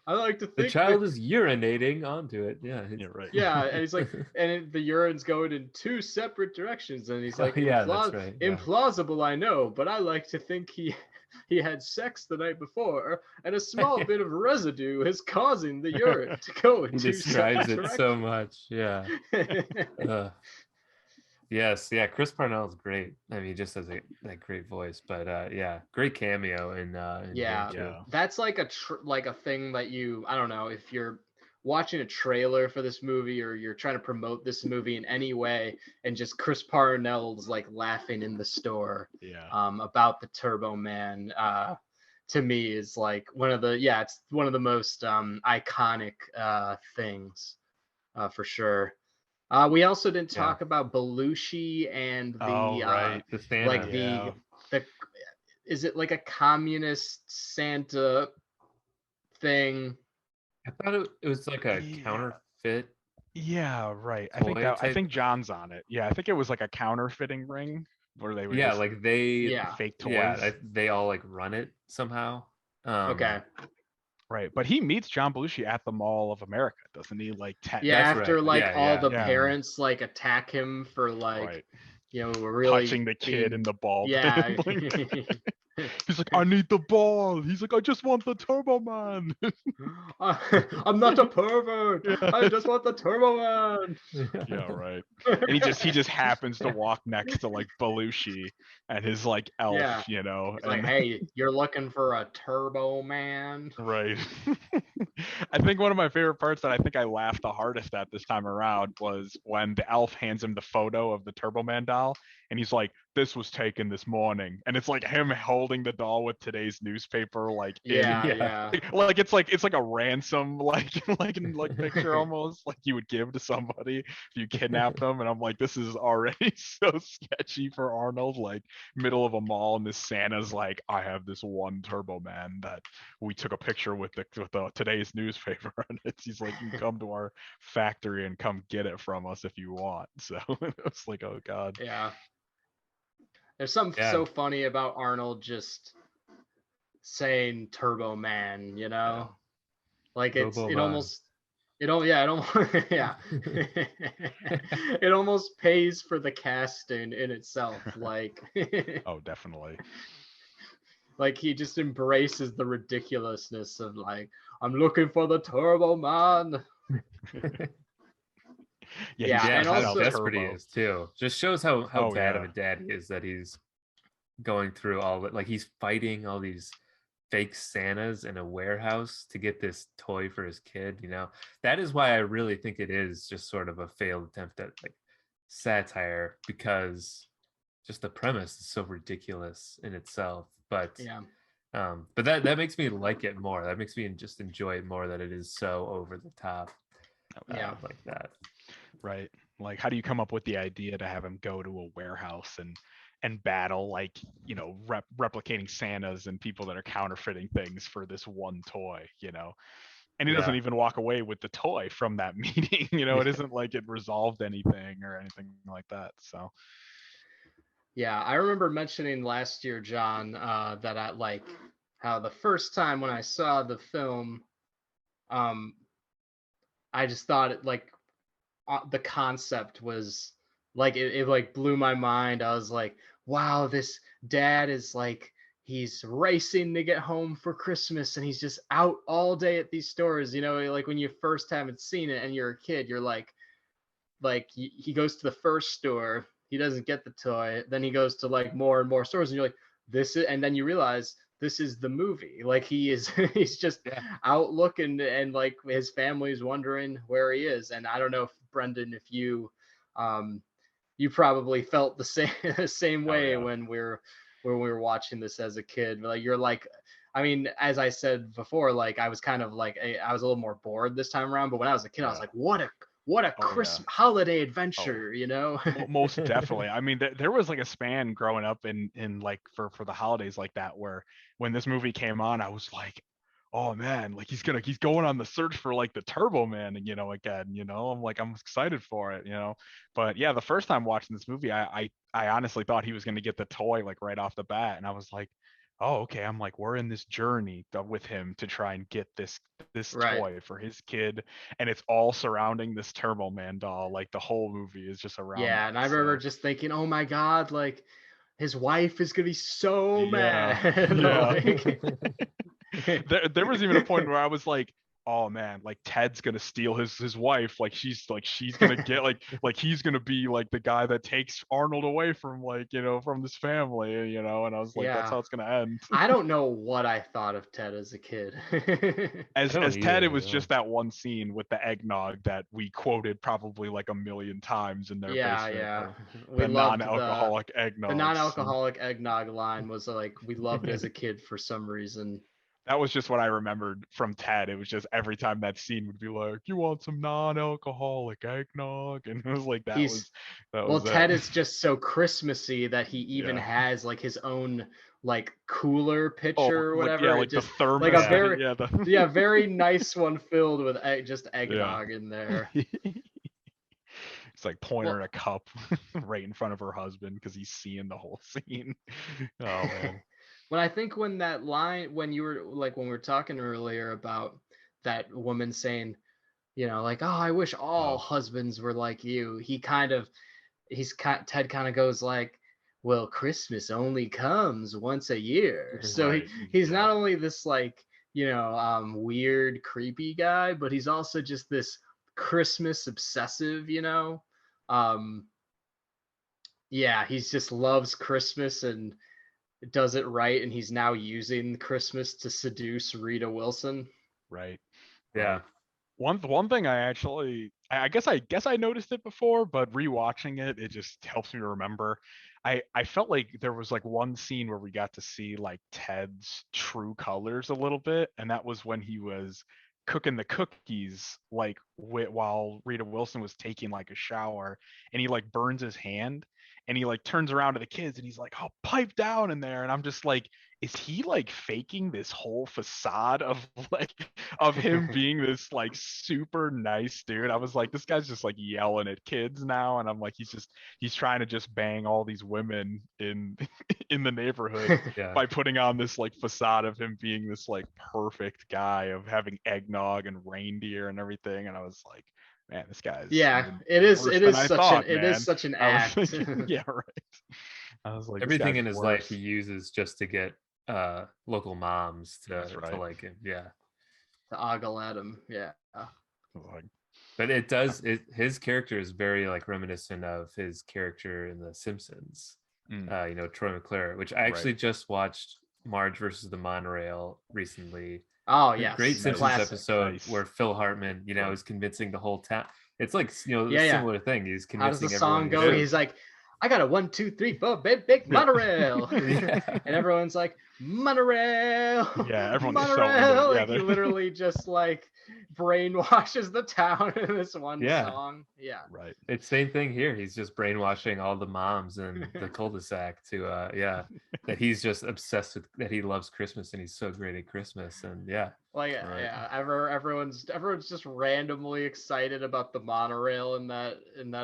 "I like to
The
think that."
child is urinating onto it. Yeah.
Yeah, right.
Yeah, and he's like, the urine's going in two separate directions, and he's
Oh,
like,
yeah, that's right. Yeah.
implausible, I know, but I like to think he had sex the night before, and a small bit of residue is causing the urine to go in
He
two
describes
separate
it so much. Yeah.
directions.
Yes. Yeah. Chris Parnell's great. I mean, he just has that great voice. But yeah, great cameo in
Yeah,
here too.
that's like a thing that I don't know, if you're watching a trailer for this movie or you're trying to promote this movie in any way, and just Chris Parnell's like laughing in the store
Yeah.
about the Turbo Man, to me is like it's one of the most iconic things, for sure. We also didn't talk about Belushi and
Oh, right.
The Santa.
like
Yeah.
the is it like a communist Santa thing?
I thought it was like a counterfeit.
Yeah, right.
Toy
I
type.
think John's on it. Yeah, I think it was like a counterfeiting ring where they would
Yeah,
just
like they
fake toys.
yeah, they all like run it somehow.
Okay.
Right, but he meets John Belushi at the Mall of America, doesn't he? Like,
Yeah,
That's
after
right.
like
Yeah,
all
yeah.
the
Yeah.
parents like attack him for like,
right,
you know, really
touching the kid in the ball
Yeah.
pit. He's like, I need the ball. He's like, I just want the Turbo Man.
I'm not a pervert.
Yeah.
I just want the Turbo Man.
Yeah, right. And he just happens to walk next to like Belushi and his like elf,
Yeah.
you know.
He's like, hey, you're looking for a Turbo Man?
Right. I think one of my favorite parts that I think I laughed the hardest at this time around was when the elf hands him the photo of the Turbo Man doll, and he's like, "This was taken this morning," and it's like him holding the doll with today's newspaper, like
Yeah.
like it's like a ransom, like picture almost, like you would give to somebody if you kidnapped them. And I'm like, this is already so sketchy for Arnold. Like, middle of a mall, and this Santa's like, I have this one Turbo Man that we took a picture with the today's newspaper, and he's like, you can come to our factory and come get it from us if you want. So it's like, oh god.
Yeah. There's something so funny about Arnold just saying Turbo Man, you know? Like it almost it almost pays for the casting in itself. Like
oh, definitely.
Like he just embraces the ridiculousness of like, I'm looking for the Turbo Man.
And how desperate he is too. Just shows how bad of a dad he is, that he's going through all of it. Like, he's fighting all these fake Santas in a warehouse to get this toy for his kid, you know. That is why I really think it is just sort of a failed attempt at like satire, because just the premise is so ridiculous in itself. But but that makes me like it more. That makes me just enjoy it more, that it is so over the top. Like that.
Right. Like, how do you come up with the idea to have him go to a warehouse and battle, like, you know, replicating Santas and people that are counterfeiting things for this one toy, you know? And he doesn't even walk away with the toy from that meeting, you know. It isn't like it resolved anything or anything like that. So
yeah, I remember mentioning last year, John, that I like how the first time when I saw the film, I just thought it like the concept was like it like blew my mind. I was like, wow, this dad is like, he's racing to get home for Christmas, and he's just out all day at these stores. You know, like when you first haven't seen it and you're a kid, you're like he goes to the first store, he doesn't get the toy, then he goes to like more and more stores, and you're like, this is, and then you realize this is the movie. Like he's just out looking, and like his family's wondering where he is. And I don't know if Brendon, if you you probably felt the same way when we were watching this as a kid. Like you're like, I mean, as I said before, like I was kind of like, I was a little more bored this time around, but when I was a kid, I was like, what a Christmas holiday adventure, you know?
Most definitely. I mean, there was like a span growing up in like for the holidays like that, where when this movie came on, I was like, oh man, like he's going on the search for like the Turbo Man, you know, again, you know. I'm excited for it, you know. But yeah, the first time watching this movie, I honestly thought he was going to get the toy like right off the bat, and I was like, oh, okay. I'm like, we're in this journey with him to try and get this toy for his kid, and it's all surrounding this Turbo Man doll. Like the whole movie is just around.
Yeah, and I remember just thinking, oh my god, like his wife is gonna be so mad. Like...
there was even a point where I was like, oh man, like Ted's gonna steal his wife. Like she's gonna get like he's gonna be like the guy that takes Arnold away from, like, you know, from this family, you know. And I was like, that's how it's gonna end.
I don't know what I thought of Ted as a kid.
as Ted, it was just that one scene with the eggnog that we quoted probably like a million times in their basement.
We
the
loved
non-alcoholic eggnog.
The non-alcoholic eggnog line was like, we loved as a kid for some reason.
That was just what I remembered from Ted. It was just every time that scene would be like, you want some non-alcoholic eggnog? And it was like,
Ted is just so Christmassy that he even has like his own like cooler pitcher or whatever.
Yeah, like the thermos.
like a very
yeah,
very nice one filled with just eggnog in there.
It's like pouring her a cup right in front of her husband because he's seeing the whole scene. Oh man.
When that line, when you were like, when we were talking earlier about that woman saying, like, oh, I wish all husbands were like you. Ted kind of goes like, well, Christmas only comes once a year. So he's not only this like, weird, creepy guy, but he's also just this Christmas obsessive, he's just loves Christmas and does it right, and he's now using Christmas to seduce Rita Wilson.
Right.
Yeah.
One thing I guess I noticed it before, but rewatching it, it just helps me remember. I felt like there was like one scene where we got to see like Ted's true colors a little bit, and that was when he was cooking the cookies like while Rita Wilson was taking like a shower, and he like burns his hand, and he like turns around to the kids and he's like, oh, pipe down in there. And I'm just like, is he like faking this whole facade of like of him being this like super nice dude? I was like, this guy's just like yelling at kids now, and I'm like, he's trying to just bang all these women in in the neighborhood by putting on this like facade of him being this like perfect guy of having eggnog and reindeer and everything. And I was like, man, this guy's
it is such an act.
Yeah, right. I was like,
everything in his life he uses just to get local moms to like him. Yeah,
to ogle at him. Yeah.
But his character is very like reminiscent of his character in The Simpsons. Troy McClure, which I actually just watched Marge versus the Monorail recently.
Oh yeah,
great Simpsons episode where Phil Hartman, is convincing the whole town. It's like similar thing. He's convincing.
How does the song go? He's like, I got a 1, 2, 3, 4, big monorail, and everyone's like, monorail.
Yeah, everyone's
monorail. Like he literally just like brainwashes the town in this one song. Yeah,
right.
It's same thing here. He's just brainwashing all the moms in the cul-de-sac to that he's just obsessed with, that he loves Christmas and he's so great at Christmas, and everyone's just randomly excited about the monorail in that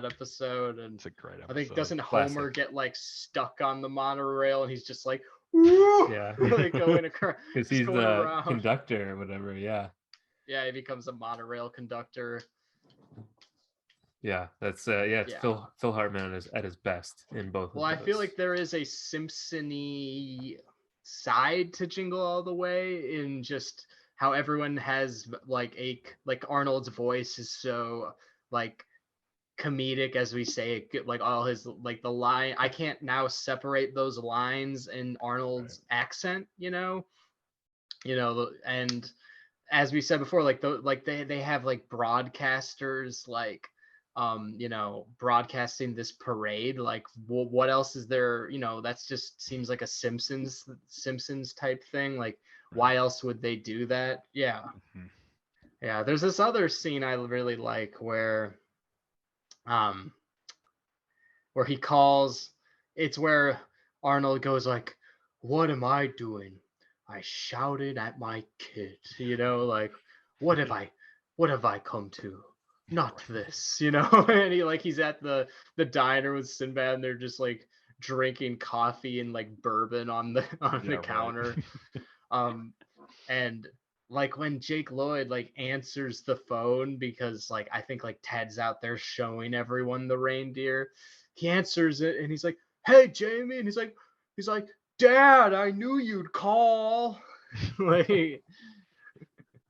episode. And
it's a great episode.
I think doesn't Homer get like stuck on the monorail and he's just like, woo! Like going across
because he's the conductor or whatever.
Yeah, he becomes a monorail conductor.
Yeah, that's it's Phil Hartman at his best in both.
Well, I feel like there is a Simpson-y side to Jingle All the Way in just how everyone has like Arnold's voice is so like comedic, as we say, like all his like the line. I can't now separate those lines in Arnold's accent, and as we said before, like they have like broadcasters like broadcasting this parade. Like what else is there? That's just seems like a Simpsons type thing. Like why else would they do that? Yeah. There's this other scene I really like where he calls. It's where Arnold goes like, what am I doing? I shouted at my kid, like, what have I come to? Not this, and he's at the diner with Sinbad, and they're just like drinking coffee and like bourbon on the counter. And like when Jake Lloyd like answers the phone, because like I think like Ted's out there showing everyone the reindeer, he answers it and he's like, hey Jamie, and he's like, Dad, I knew you'd call. Like,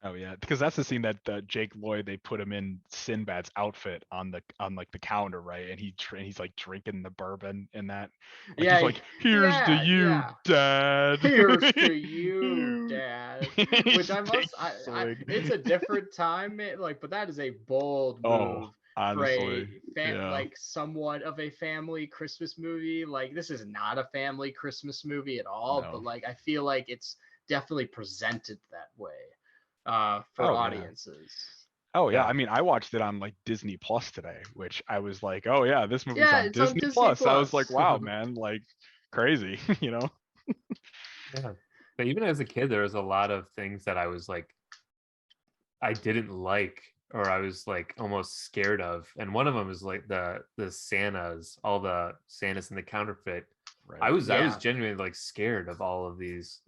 oh yeah, because that's the scene that Jake Lloyd, they put him in Sinbad's outfit on like the counter, right? And he's like drinking the bourbon in that. Like, he's like, here's to you, Dad.
Here's to you, Dad. Which it's a different time, like, but that is a bold move.
Honestly,
like somewhat of a family Christmas movie. Like this is not a family Christmas movie at all, but like I feel like it's definitely presented that way for audiences.
Oh yeah, I mean, I watched it on like Disney Plus today, which I was like, oh yeah, this movie's on Disney Plus. I was like, wow, man, like crazy,
Yeah. But even as a kid, there was a lot of things that I was like, I didn't like, or I was like almost scared of. And one of them is like the Santas, all the Santas in the counterfeit. I
Right.
was
Yeah.
genuinely like scared of all of these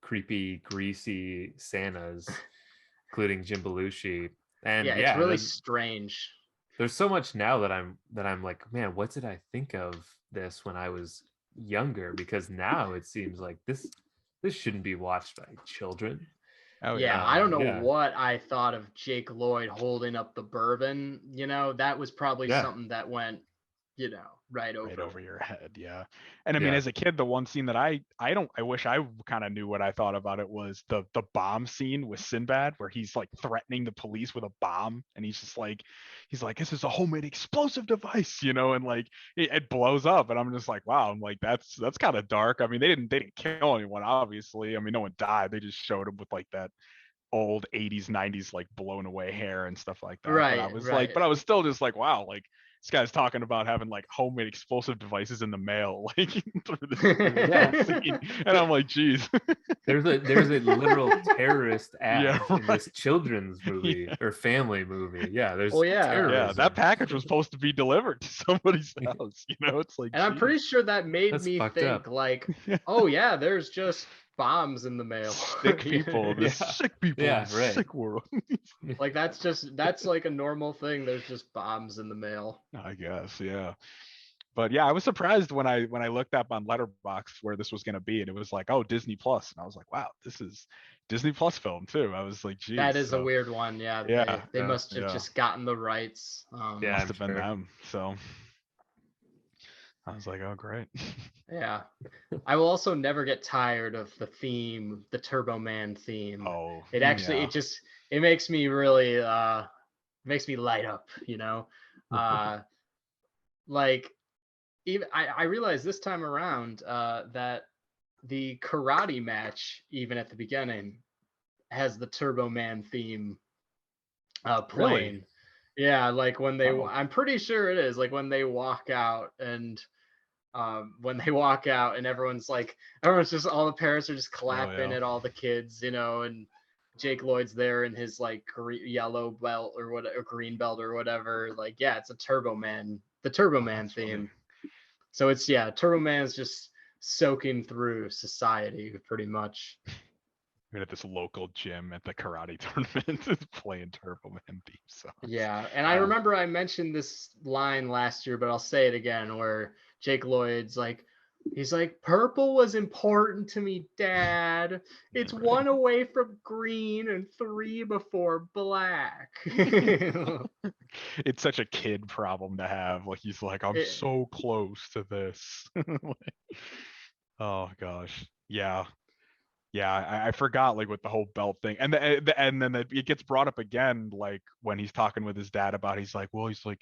creepy, greasy Santas, including Jim Belushi. And
Yeah, it's
yeah,
really strange.
there's so much now that I'm like, man, what did I think of this when I was younger? Because now it seems like this shouldn't be watched by children.
Oh
Yeah,
yeah.
I don't know
Yeah,
what I thought of Jake Lloyd holding up the bourbon. That was probably
yeah,
something that went, right
Right
over.
over your head, yeah. And I mean,
yeah.
as a kid, the one scene that I wish I kind of knew what I thought about it was the bomb scene with Sinbad, where he's like threatening the police with a bomb, and he's like, this is a homemade explosive device, and like it blows up, and I'm just like, wow, I'm like, that's kind of dark. I mean, they didn't kill anyone, obviously. I mean, no one died. They just showed him with like that old 80s 90s like blown away hair and stuff like that, but
Right, right.
I was still just like, wow, like this guy's talking about having like homemade explosive devices in the mail like through this whole
Yeah.
scene, and I'm like, geez.
There's a literal terrorist
Yeah,
ad in
right.
this children's movie
Yeah,
or family movie. Yeah,
Oh
there's
yeah.
yeah, that
terrorism.
package was supposed to be delivered to somebody's house, it's like,
And I'm pretty
geez.
sure that made
That's
me
fucked
think
up.
like, oh yeah, there's just bombs in the mail.
Sick people, this
Yeah,
sick people in
yeah,
a
right.
sick world.
Like that's like a normal thing. There's just bombs in the mail.
I guess, yeah. But yeah, I was surprised when I looked up on Letterboxd where this was going to be, and it was like, oh, Disney Plus, and I was like, wow, this is Disney Plus film too. I was like, geez.
That is a
So
weird one. Yeah,
yeah,
they
Yeah,
must have
yeah,
just gotten the rights.
yeah,
must
I'm
have been
sure.
them. So I was like, oh, great.
Yeah. I will also never get tired of the theme, the Turbo Man theme.
Oh,
It actually,
yeah.
it makes me really, makes me light up, Uh, like, even I realized this time around, that the karate match, even at the beginning, has the Turbo Man theme,
Really?
playing. Yeah, like when
Oh,
I'm pretty sure it is, like when they walk out and everyone's just, all the parents are just
oh
clapping
yeah.
at all the kids, and Jake Lloyd's there in his like yellow belt or what, or green belt or whatever. Like, yeah, it's the Turbo
Oh,
Man
that's funny.
theme. So it's, yeah, Turbo Man's just soaking through society pretty much.
Even at this local gym at the karate tournament, is playing Turbo Man theme songs.
Yeah, and I
Yeah.
remember I mentioned this line last year, but I'll say it again, where Jake Lloyd's like, he's like, purple was important to me, Dad. It's
Right.
one away from green and three before black.
It's such a kid problem to have. Like, he's like, I'm
It-
so close to this. Oh gosh. Yeah. Yeah, I forgot like with the whole belt thing, and then it gets brought up again, like when he's talking with his dad about, he's like, well, he's like,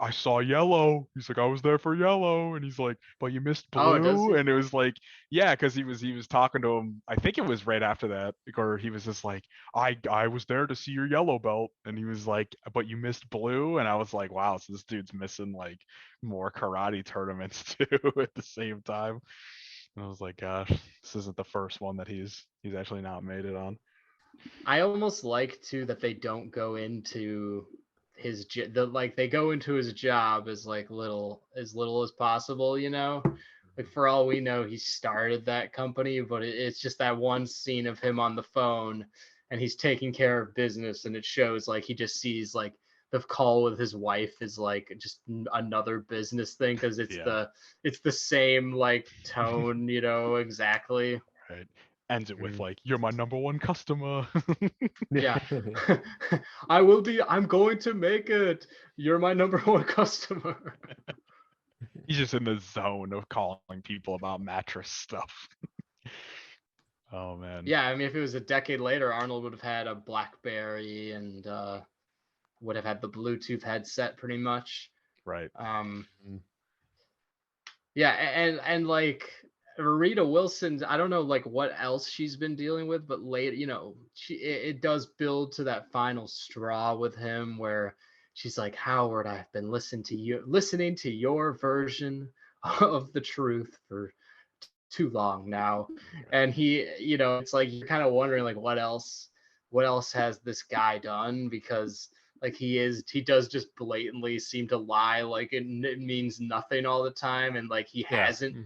I saw yellow. He's like, I was there for yellow, and he's like, but you missed
oh, does
blue,
he?
and it was like, yeah, because he was talking to him. I think it was right after that, or he was just like, I was there to see your yellow belt, and he was like, but you missed blue, and I was like, wow, so this dude's missing like more karate tournaments too at the same time. And I was like, gosh, this isn't the first one that he's actually not made it on.
I almost like too that they don't go into they go into his job as like little as possible, like for all we know he started that company, but it's just that one scene of him on the phone and he's taking care of business, and it shows like he just sees like the call with his wife is like just another business thing, because
Yeah.
it's the same like tone, exactly.
Right. Ends it with
Mhm.
like, "You're my number one customer."
Yeah. I'm going to make it. You're my number one customer.
He's just in the zone of calling people about mattress stuff. Oh man.
Yeah, I mean, if it was a decade later, Arnold would have had a BlackBerry and would have had the Bluetooth headset pretty much.
Right.
Um,
Mhm.
yeah, and like Rita Wilson, I don't know like what else she's been dealing with, but later, it does build to that final straw with him where she's like, Howard, I've been listening to your version of the truth for too long now. And he, you know, it's like you're kind of wondering like what else has this guy done, because like he does just blatantly seem to lie like it means nothing all the time, and like he hasn't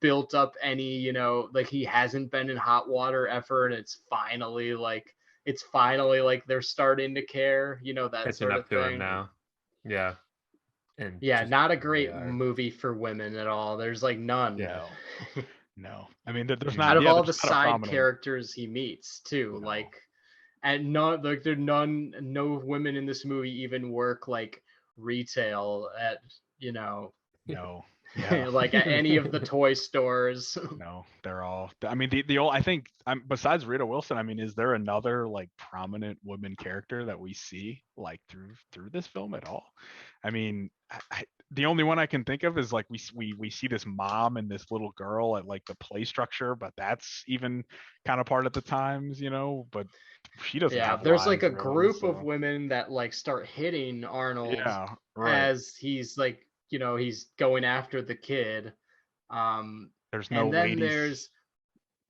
built up any, you know, like he hasn't been in hot water ever, and it's finally like they're starting to care, you know, that
Catching
sort
up
of
to
thing.
him now. Yeah. And
Yeah,
just
not a
where they
great
are.
movie for women at all. There's like none.
Yeah. No, I mean, there's
Out
not.
of
Yeah,
all
there's
the
not a
side
prominent.
characters he meets too,
No.
like, and no women in this movie even work like retail at, you know,
No. Yeah.
like at any of the toy stores.
No, they're all. I mean, the old. I think. Besides Rita Wilson, I mean, is there another like prominent woman character that we see like through this film at all? I mean, the only one I can think of is like we see this mom and this little girl at like the play structure, but that's even kind of part at the times, you know. But she doesn't
Yeah,
have
there's like
lines
a
really.
group of
So
women that like start hitting Arnold
yeah, right.
as he's like, you know, he's going after the kid.
There's no
And then
ladies.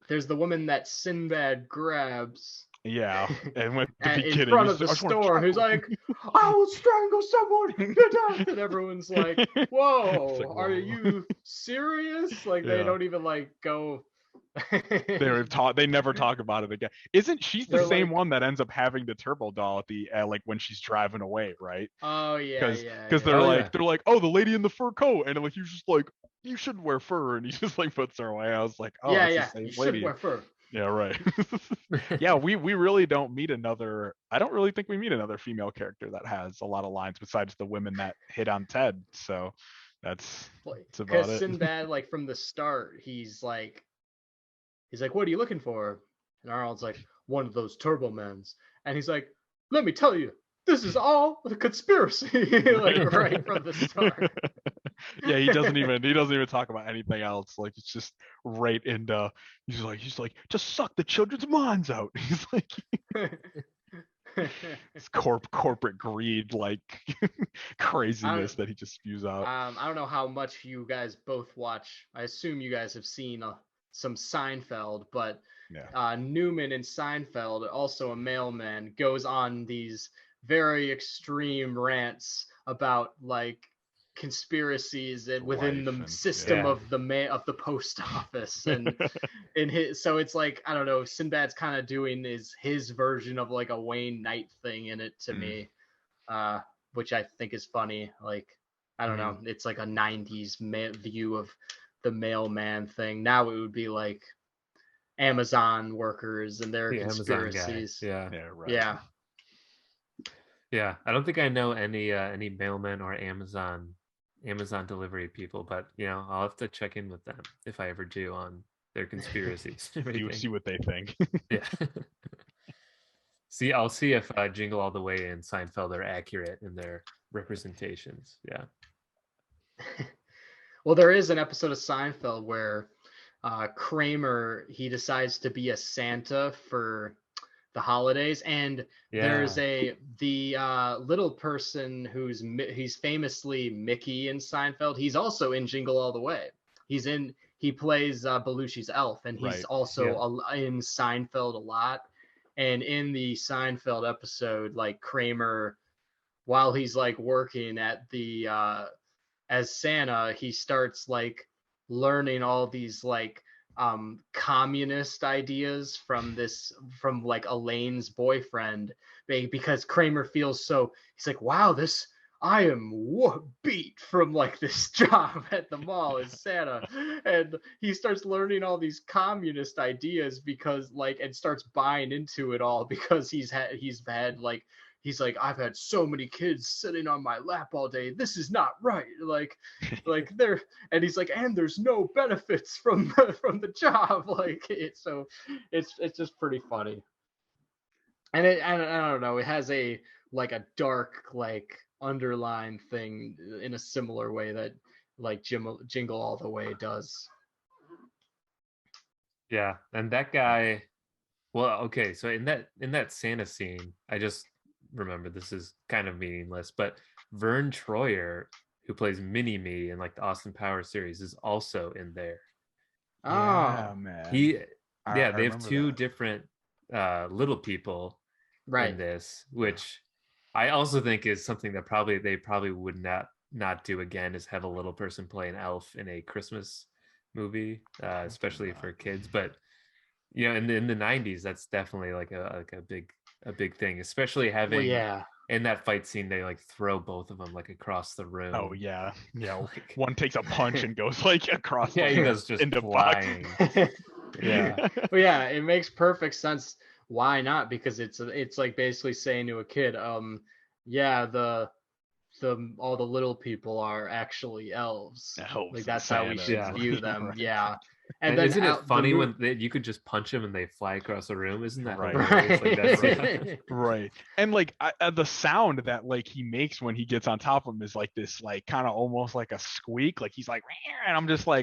there's the woman that Sinbad grabs
Yeah, and with the
in
beginning,
front of the
I just want to
store, who's like, I will strangle someone. And everyone's like, whoa,
like,
are
whoa.
you serious? Like, they
Yeah.
don't even like go.
They never talk about it again. Isn't she's the
They're
same
like,
one that ends up having the turbo doll at the like when she's driving away, right?
oh yeah, yeah,
Because
yeah.
Oh yeah.
they're like, oh, the lady in the fur coat, and like he's just like, you shouldn't wear fur, and he just like puts her away. I was like, oh,
Yeah,
it's the
yeah.
same
You should
lady.
wear fur.
Yeah, right. Yeah, we really don't meet another. I don't really think we meet another female character that has a lot of lines besides the women that hit on Ted. So that's about
Because
it.
Sinbad, like from the start, he's like, what are you looking for? And Arnold's like, one of those turbo mens. And he's like, let me tell you, this is all a conspiracy. Like right from the start.
Yeah, he doesn't even talk about anything else. Like it's just right into he's like just suck the children's minds out. He's like it's corporate greed, like craziness that he just spews out.
I don't know how much you guys both watch. I assume you guys have seen some Seinfeld, but
Yeah.
Newman in Seinfeld, also a mailman, goes on these very extreme rants about like conspiracies and within the system of the post office, and so it's like, I don't know, Sinbad's kind of doing his version of like a Wayne Knight thing in it to me, which I think is funny. Like, I don't know, it's like a 90s view of the mailman thing. Now it would be like Amazon workers and their conspiracies.
Yeah.
Yeah, right.
Yeah.
Yeah, I don't think I know any mailmen or Amazon delivery people, but you know, I'll have to check in with them if I ever do on their conspiracies.
You see what they think.
Yeah. I'll see if Jingle All the Way and Seinfeld are accurate in their representations. Yeah.
Well, there is an episode of Seinfeld where Kramer, he decides to be a Santa for the holidays, and there's the little person he's famously Mickey in Seinfeld. He's also in Jingle All the Way. He plays Belushi's elf, and he's also in Seinfeld a lot. And in the Seinfeld episode, like Kramer, while he's like working at the as Santa, he starts like learning all these like communist ideas from like Elaine's boyfriend, because Kramer feels so, he's like, wow, I am beat from like this job at the mall as Santa, and he starts learning all these communist ideas because like, and starts buying into it all because he's had like, he's like, I've had so many kids sitting on my lap all day. This is not right. Like they're, and he's like, and there's no benefits from the job. Like it's just pretty funny. And I don't know, it has a dark like underline thing in a similar way that like Jingle All the Way does.
Yeah, and that guy. Well, okay, so in that Santa scene, I just remember, this is kind of meaningless, but Vern Troyer, who plays Mini-Me in like the Austin Powers series, is also in there.
Yeah,
Oh,
man.
He,
I
yeah, they have
remember
two
that.
different little people in
right.
this, which I also think is something that they probably would not do again, is have a little person play an elf in a Christmas movie, especially
not.
for kids. But you know, in the 90s, that's definitely like a big thing, especially
Well,
having
yeah.
in that fight scene they like throw both of them like across the room.
Oh yeah.
Like,
One takes a punch and goes like across
yeah,
the
he
room
goes just
into
flying. Yeah.
Well, yeah, it makes perfect sense. Why not? Because it's like basically saying to a kid, yeah, the all the little people are actually elves.
Elves
Like
and
that's how we
Santa,
should
Yeah.
view them.
right.
Yeah. And
And
then
isn't it
out the
funny
move.
when you could just punch them and they fly across the room? Isn't that
Right.
hilarious? Like that's
Right.
Right. And like the sound that like he makes when he gets on top of him is like this like kind of almost like a squeak, like he's like "Meow," and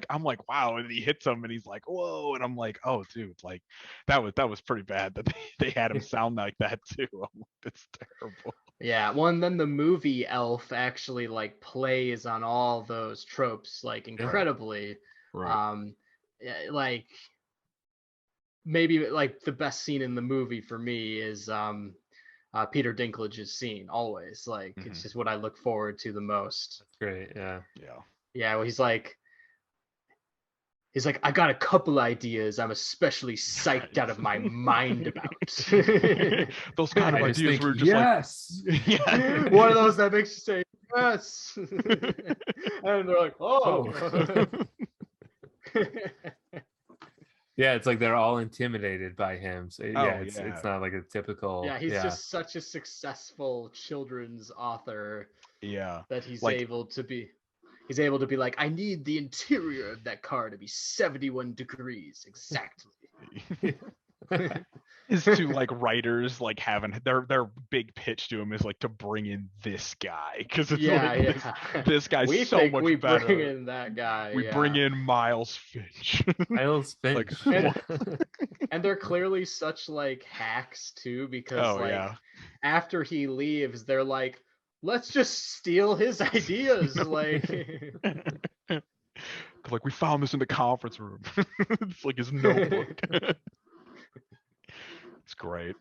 I'm like wow, and he hits him and he's like whoa, and I'm like oh dude, like that was pretty bad that they had him sound like that too. I'm like, that's terrible.
Yeah, well, and then the movie Elf actually like plays on all those tropes like incredibly.
Right.
Like maybe like the best scene in the movie for me is Peter Dinklage's scene always. Like it's just what I look forward to the most.
That's great. Yeah.
Yeah, well, he's like, I got a couple ideas I'm especially psyched out of my mind about.
Those kind of
I just
ideas
think,
were just
yes.
like yeah.
One of those that makes you say yes. And they're like, oh.
Yeah, it's like they're all intimidated by him. So yeah,
Oh,
it's
yeah.
it's not like a typical.
Yeah, he's just such a successful children's author
Yeah.
that he's
Like-
able to be like, I need the interior of that car to be 71 degrees exactly.
His two like writers like having their big pitch to him is like to bring in this guy because it's this guy's
we
so
think
much
we
better.
bring in that guy.
We bring in Miles Finch.
Miles Finch.
And they're clearly such like hacks too, because after he leaves, they're like, let's just steal his ideas. Like
we found this in the conference room. It's like his notebook. It's great.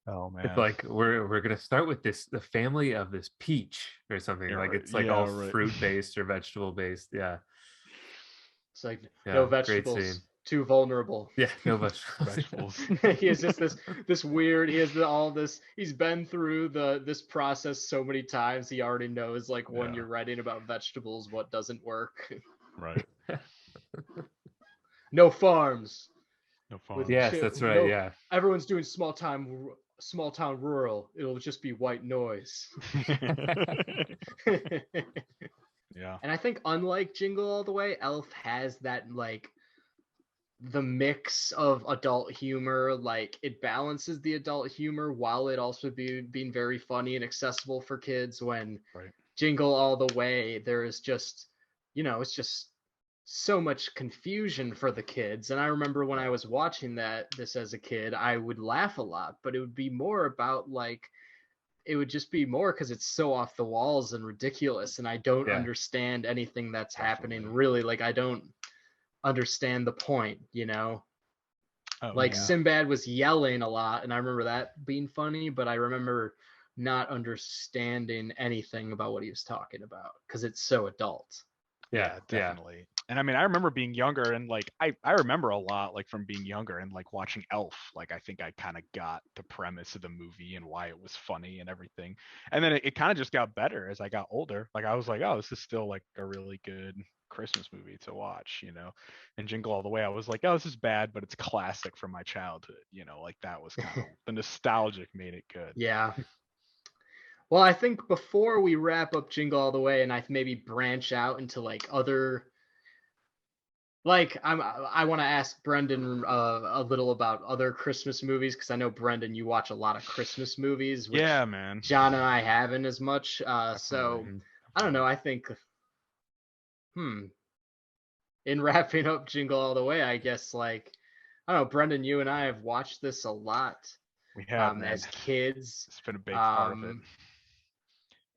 Oh man.
It's like we're gonna start with the family of this peach or something. Like it's like all fruit based or vegetable based. Yeah.
It's like no
great
vegetables.
scene.
Too vulnerable.
Yeah, no vegetables.
He has just this weird. He has all this. He's been through this process so many times. He already knows like when you're writing about vegetables, what doesn't work.
Right.
No farms.
No farms.
Yes, that's right. Yeah.
Everyone's doing small town rural. It'll just be white noise.
Yeah.
And I think unlike Jingle All the Way, Elf has that like the mix of adult humor, like it balances the adult humor while it also being very funny and accessible for kids. When Jingle All the Way, there is just, it's just so much confusion for the kids. And I remember when I was watching this as a kid, I would laugh a lot, but it would be more about like, it would just be more because it's so off the walls and ridiculous, and I don't understand anything that's happening really. Like I don't understand the point, Sinbad was yelling a lot, and I remember that being funny, but I remember not understanding anything about what he was talking about because it's so adult.
Yeah, definitely. And I mean, I remember being younger and like I remember a lot like from being younger and like watching Elf. Like I think I kind of got the premise of the movie and why it was funny and everything. And then it kind of just got better as I got older. Like I was like, oh, this is still like a really good Christmas movie to watch, And Jingle All the Way, I was like, oh, this is bad, but it's classic from my childhood, like that was kind of the nostalgic made it good.
Yeah. Well, I think before we wrap up Jingle All the Way and I maybe branch out into like other, like I want to ask Brendon a little about other Christmas movies, because I know, Brendon, you watch a lot of Christmas movies, which
man,
John and I haven't as much. So I don't know. I think, in wrapping up Jingle All the Way, I guess like, I don't know, Brendon, you and I have watched this a lot.
We have
as kids.
It's been a big part of it.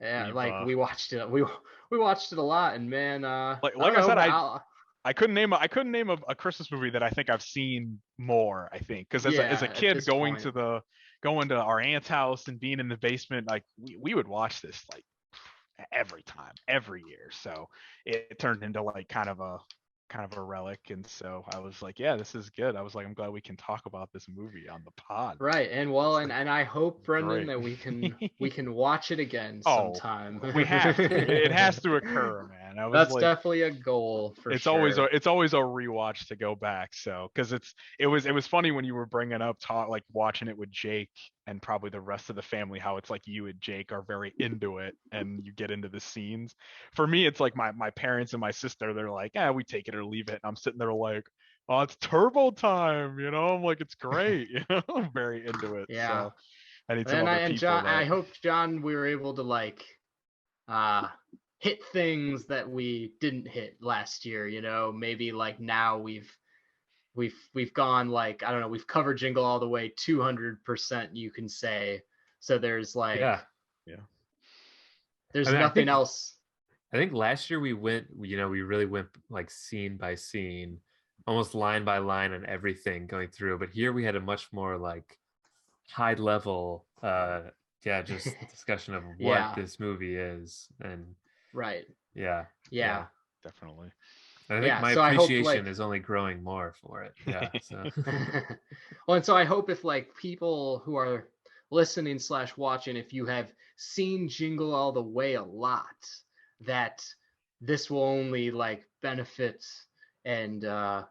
Yeah, we watched it. We watched it a lot, and man,
like I said, I couldn't name a Christmas movie that I think I've seen more. I think because as a
at
kid
this
going
point.
to our aunt's house and being in the basement, like we would watch this like every time, every year. So it turned into like kind of a relic. And so I was like, yeah, this is good. I was like, I'm glad we can talk about this movie on the pod.
Right, and well, and I hope, Brendon,
Great.
that we can watch it again
Oh,
sometime.
we have to. It has to occur, man. I was
That's
like,
definitely a goal for
it's
sure.
always a rewatch to go back. So because it was funny when you were bringing up like watching it with Jake and probably the rest of the family, how it's like you and Jake are very into it and you get into the scenes. For me, it's like my parents and my sister, they're like, we take it or leave it. And I'm sitting there like, oh, it's turbo time, I'm like, it's great, I'm very into it.
Yeah.
So I need some
And
other
John,
people
I
that
hope, John, we were able to like hit things that we didn't hit last year, maybe like now we've gone like, I don't know, we've covered Jingle All the Way 200%, you can say. So there's like
Yeah.
there's
I mean,
nothing else.
I think last year we went, we really went like scene by scene, almost line by line on everything going through. But here we had a much more like high level, just discussion of what
Yeah.
this movie is. And
Right.
yeah.
definitely.
I think my
so
appreciation
I hope,
is only growing more for it. Yeah. So
well, and so I hope if like people who are listening / watching, if you have seen Jingle All the Way a lot, that this will only like benefit and I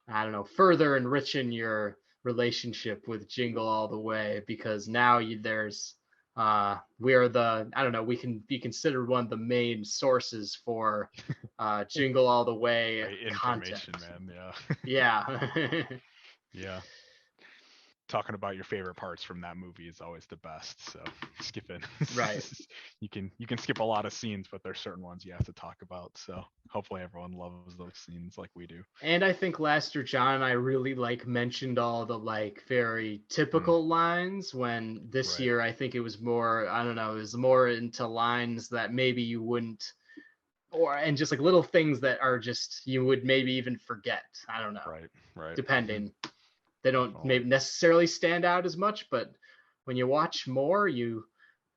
don't know, further enrichen your relationship with Jingle All the Way, because now there's we are I don't know, we can be considered one of the main sources for Jingle All the Way
Great
content.
information, man.
Yeah.
Yeah. Talking about your favorite parts from that movie is always the best. So skipping.
Right.
You can skip a lot of scenes, but there's certain ones you have to talk about. So hopefully everyone loves those scenes like we do.
And I think last year, John and I really like mentioned all the like very typical lines, when this
Right.
year I think it was more, I don't know, it was more into lines that maybe you wouldn't, and just like little things that are just, you would maybe even forget. I don't know.
Right.
Depending. They don't maybe necessarily stand out as much, but when you watch more, you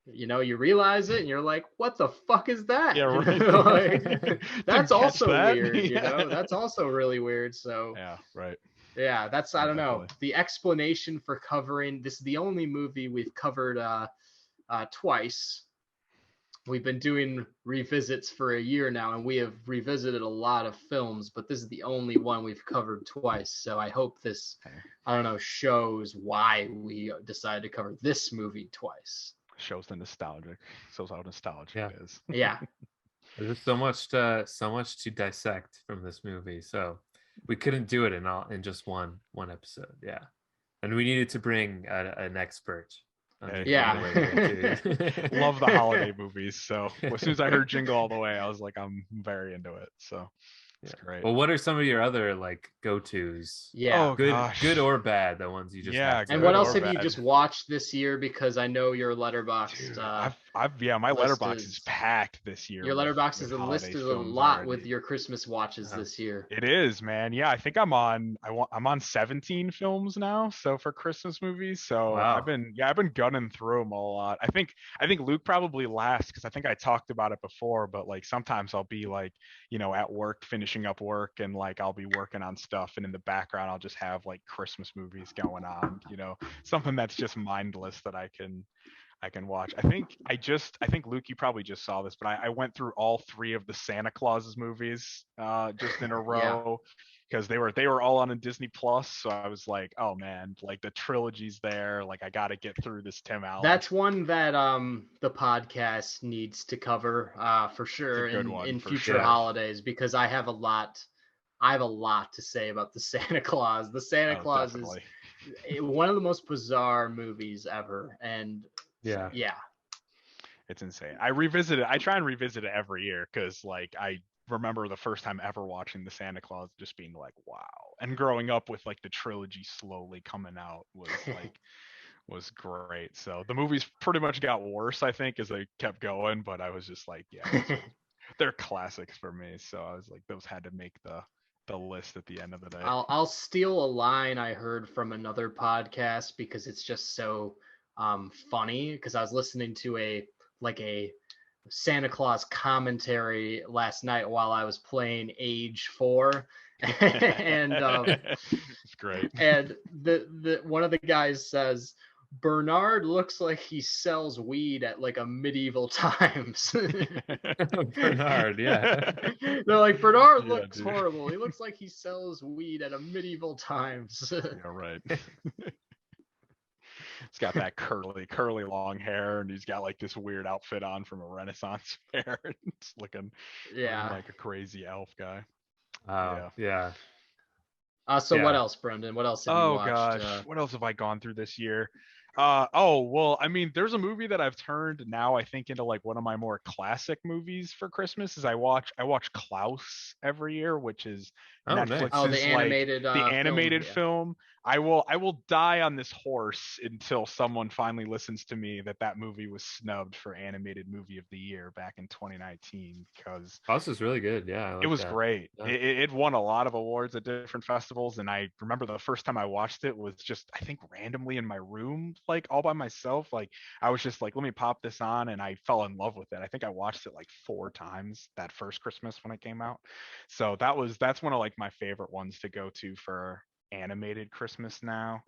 realize it and you're like, what the fuck is that?
Yeah, right.
Like, that's also
that.
weird,
Yeah.
That's also really weird. So
yeah, right.
Yeah, that's, I don't know.
Definitely.
The explanation for covering this is the only movie we've covered twice. We've been doing revisits for a year now, and we have revisited a lot of films, but this is the only one we've covered twice. So I hope this, I don't know, shows why we decided to cover this movie twice.
Shows how nostalgic it is.
Yeah.
There's so much to dissect from this movie. So we couldn't do it in just one episode. Yeah. And we needed to bring an expert.
Yeah.
Love the holiday movies. So as soon as I heard Jingle All the Way, I was like, I'm very into it. So it's great.
Well, what are some of your other like go-tos?
Yeah.
Good or bad, the ones you just have to.
And what else have you just watched this year? Because I know your Letterboxd.
My Letterboxd is packed this year.
Your Letterboxd is listed a lot with your Christmas watches this year.
It is, man. Yeah, I think I'm on 17 films now. So for Christmas movies, so
wow.
I've been gunning through them a lot. I think Luke probably last, because I think I talked about it before. But like sometimes I'll be like, at work, finishing up work, and like I'll be working on stuff, and in the background I'll just have like Christmas movies going on. Something that's just mindless that I can watch. I think Luke, you probably just saw this, but I went through all 3 of the Santa Claus's movies just in a row, because they were all on a Disney Plus. So I was like, oh man, like the trilogy's there. Like I got to get through this Tim Allen.
That's one that the podcast needs to cover for sure in future holidays, because I have a lot to say about the Santa Claus. The Santa Claus definitely is one of the most bizarre movies ever, and yeah,
it's insane. I try and revisit it every year, because like I remember the first time ever watching the Santa Claus just being like, wow. And growing up with like the trilogy slowly coming out was great. So the movies pretty much got worse, I think, as they kept going, but I was just like, yeah, they're classics for me. So I was like, those had to make the the list at the end of the day.
I'll steal a line I heard from another podcast because it's just so funny. Because I was listening to a Santa Claus commentary last night while I was playing Age 4, and
It's great.
And the one of the guys says, Bernard looks like he sells weed at like a medieval times.
Bernard, yeah.
They're like, Bernard
Yeah,
looks
dude.
horrible. He looks like he sells weed at a medieval times.
Yeah, right. He's got that curly long hair, and he's got like this weird outfit on from a Renaissance fair. It's looking like a crazy elf guy.
Yeah.
So what else, Brendon? What else have you watched?
Gosh, what else have I gone through this year? Well, I mean, there's a movie that I've turned now, I think, into like one of my more classic movies for Christmas. Is I watch Klaus every year, which is Netflix's
the animated
the animated film. I will die on this horse until someone finally listens to me that movie was snubbed for animated movie of the year back in 2019, because
Klaus is really good. Yeah,
it was great. Yeah. It won a lot of awards at different festivals, and I remember the first time I watched it was just, I think, randomly in my room, like all by myself. Like I was just like, let me pop this on, and I fell in love with it. I think I watched it like 4 times that first Christmas when it came out. So that's one of like my favorite ones to go to for animated Christmas now.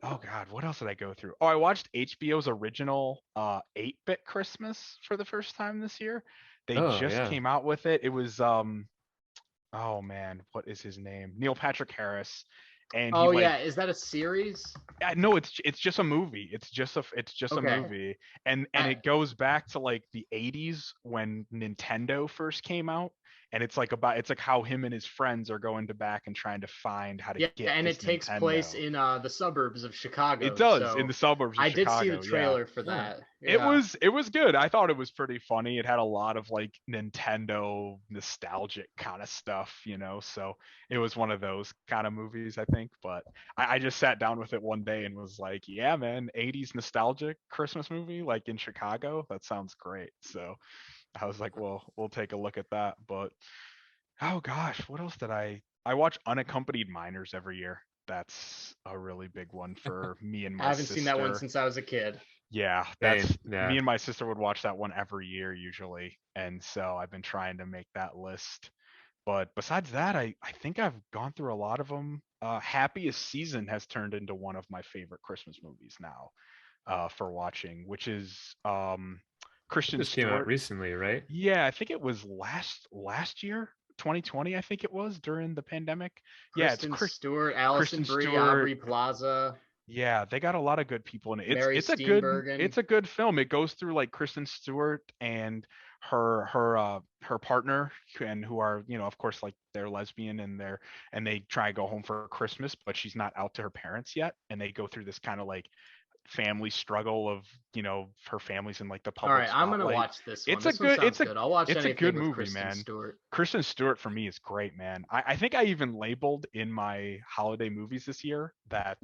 Oh God, what else did I go through? Oh, I watched HBO's original 8-bit Christmas for the first time this year. They just came out with it. It was oh man, what is his name? Neil Patrick Harris. And
is that a series?
No, it's just a movie. It's just a movie. And it goes back to like the 80s when Nintendo first came out. And it's like how him and his friends are going back and trying to find how to get. And it takes
place in the suburbs of Chicago.
It does, in the suburbs of Chicago.
I did see the trailer for that.
Yeah. It was good. I thought it was pretty funny. It had a lot of like Nintendo nostalgic kind of stuff, so it was one of those kind of movies, I think. But I just sat down with it one day and was like, yeah, man, 80s nostalgic Christmas movie like in Chicago. That sounds great. So I was like, well, we'll take a look at that. But oh gosh, what else did I watch Unaccompanied Minors every year. That's a really big one for me and my sister.
I haven't seen that one since I was a kid.
Yeah, me and my sister would watch that one every year usually. And so I've been trying to make that list. But besides that, I think I've gone through a lot of them. Happiest Season has turned into one of my favorite Christmas movies now for watching, which is Kristen Stewart.
Came out recently, right?
Yeah, I think it was last year, 2020. I think it was during the pandemic.
Kristen Stewart, Alison Brie, Aubrey Plaza.
Yeah, they got a lot of good people in it. It's a good film. It goes through like Kristen Stewart and her partner, and who are, of course, like they're lesbian, and they try to go home for Christmas, but she's not out to her parents yet, and they go through this kind of like family struggle of her family's in like the public.
All right,
spotlight.
I'm gonna watch this one.
It's a good.
I'll watch
it's a good movie,
Kristen
man.
Stewart.
Kristen Stewart for me is great, man. I think I even labeled in my holiday movies this year that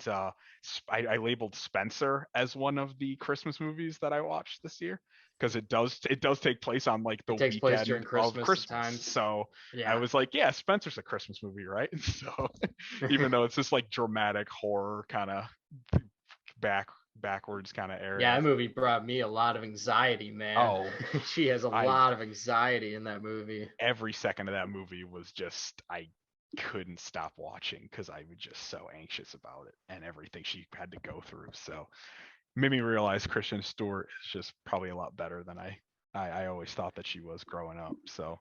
I labeled Spencer as one of the Christmas movies that I watched this year, because it does take place on like the weekend
place during
of Christmas.
Time.
So I was like, yeah, Spencer's a Christmas movie, right? So even though it's this like dramatic horror kind of backwards kind of area.
Yeah, that movie brought me a lot of anxiety, man.
Oh,
she has a lot of anxiety in that movie.
Every second of that movie was just, I couldn't stop watching because I was just so anxious about it and everything she had to go through. So made me realize Kristen Stewart is just probably a lot better than I always thought that she was growing up. So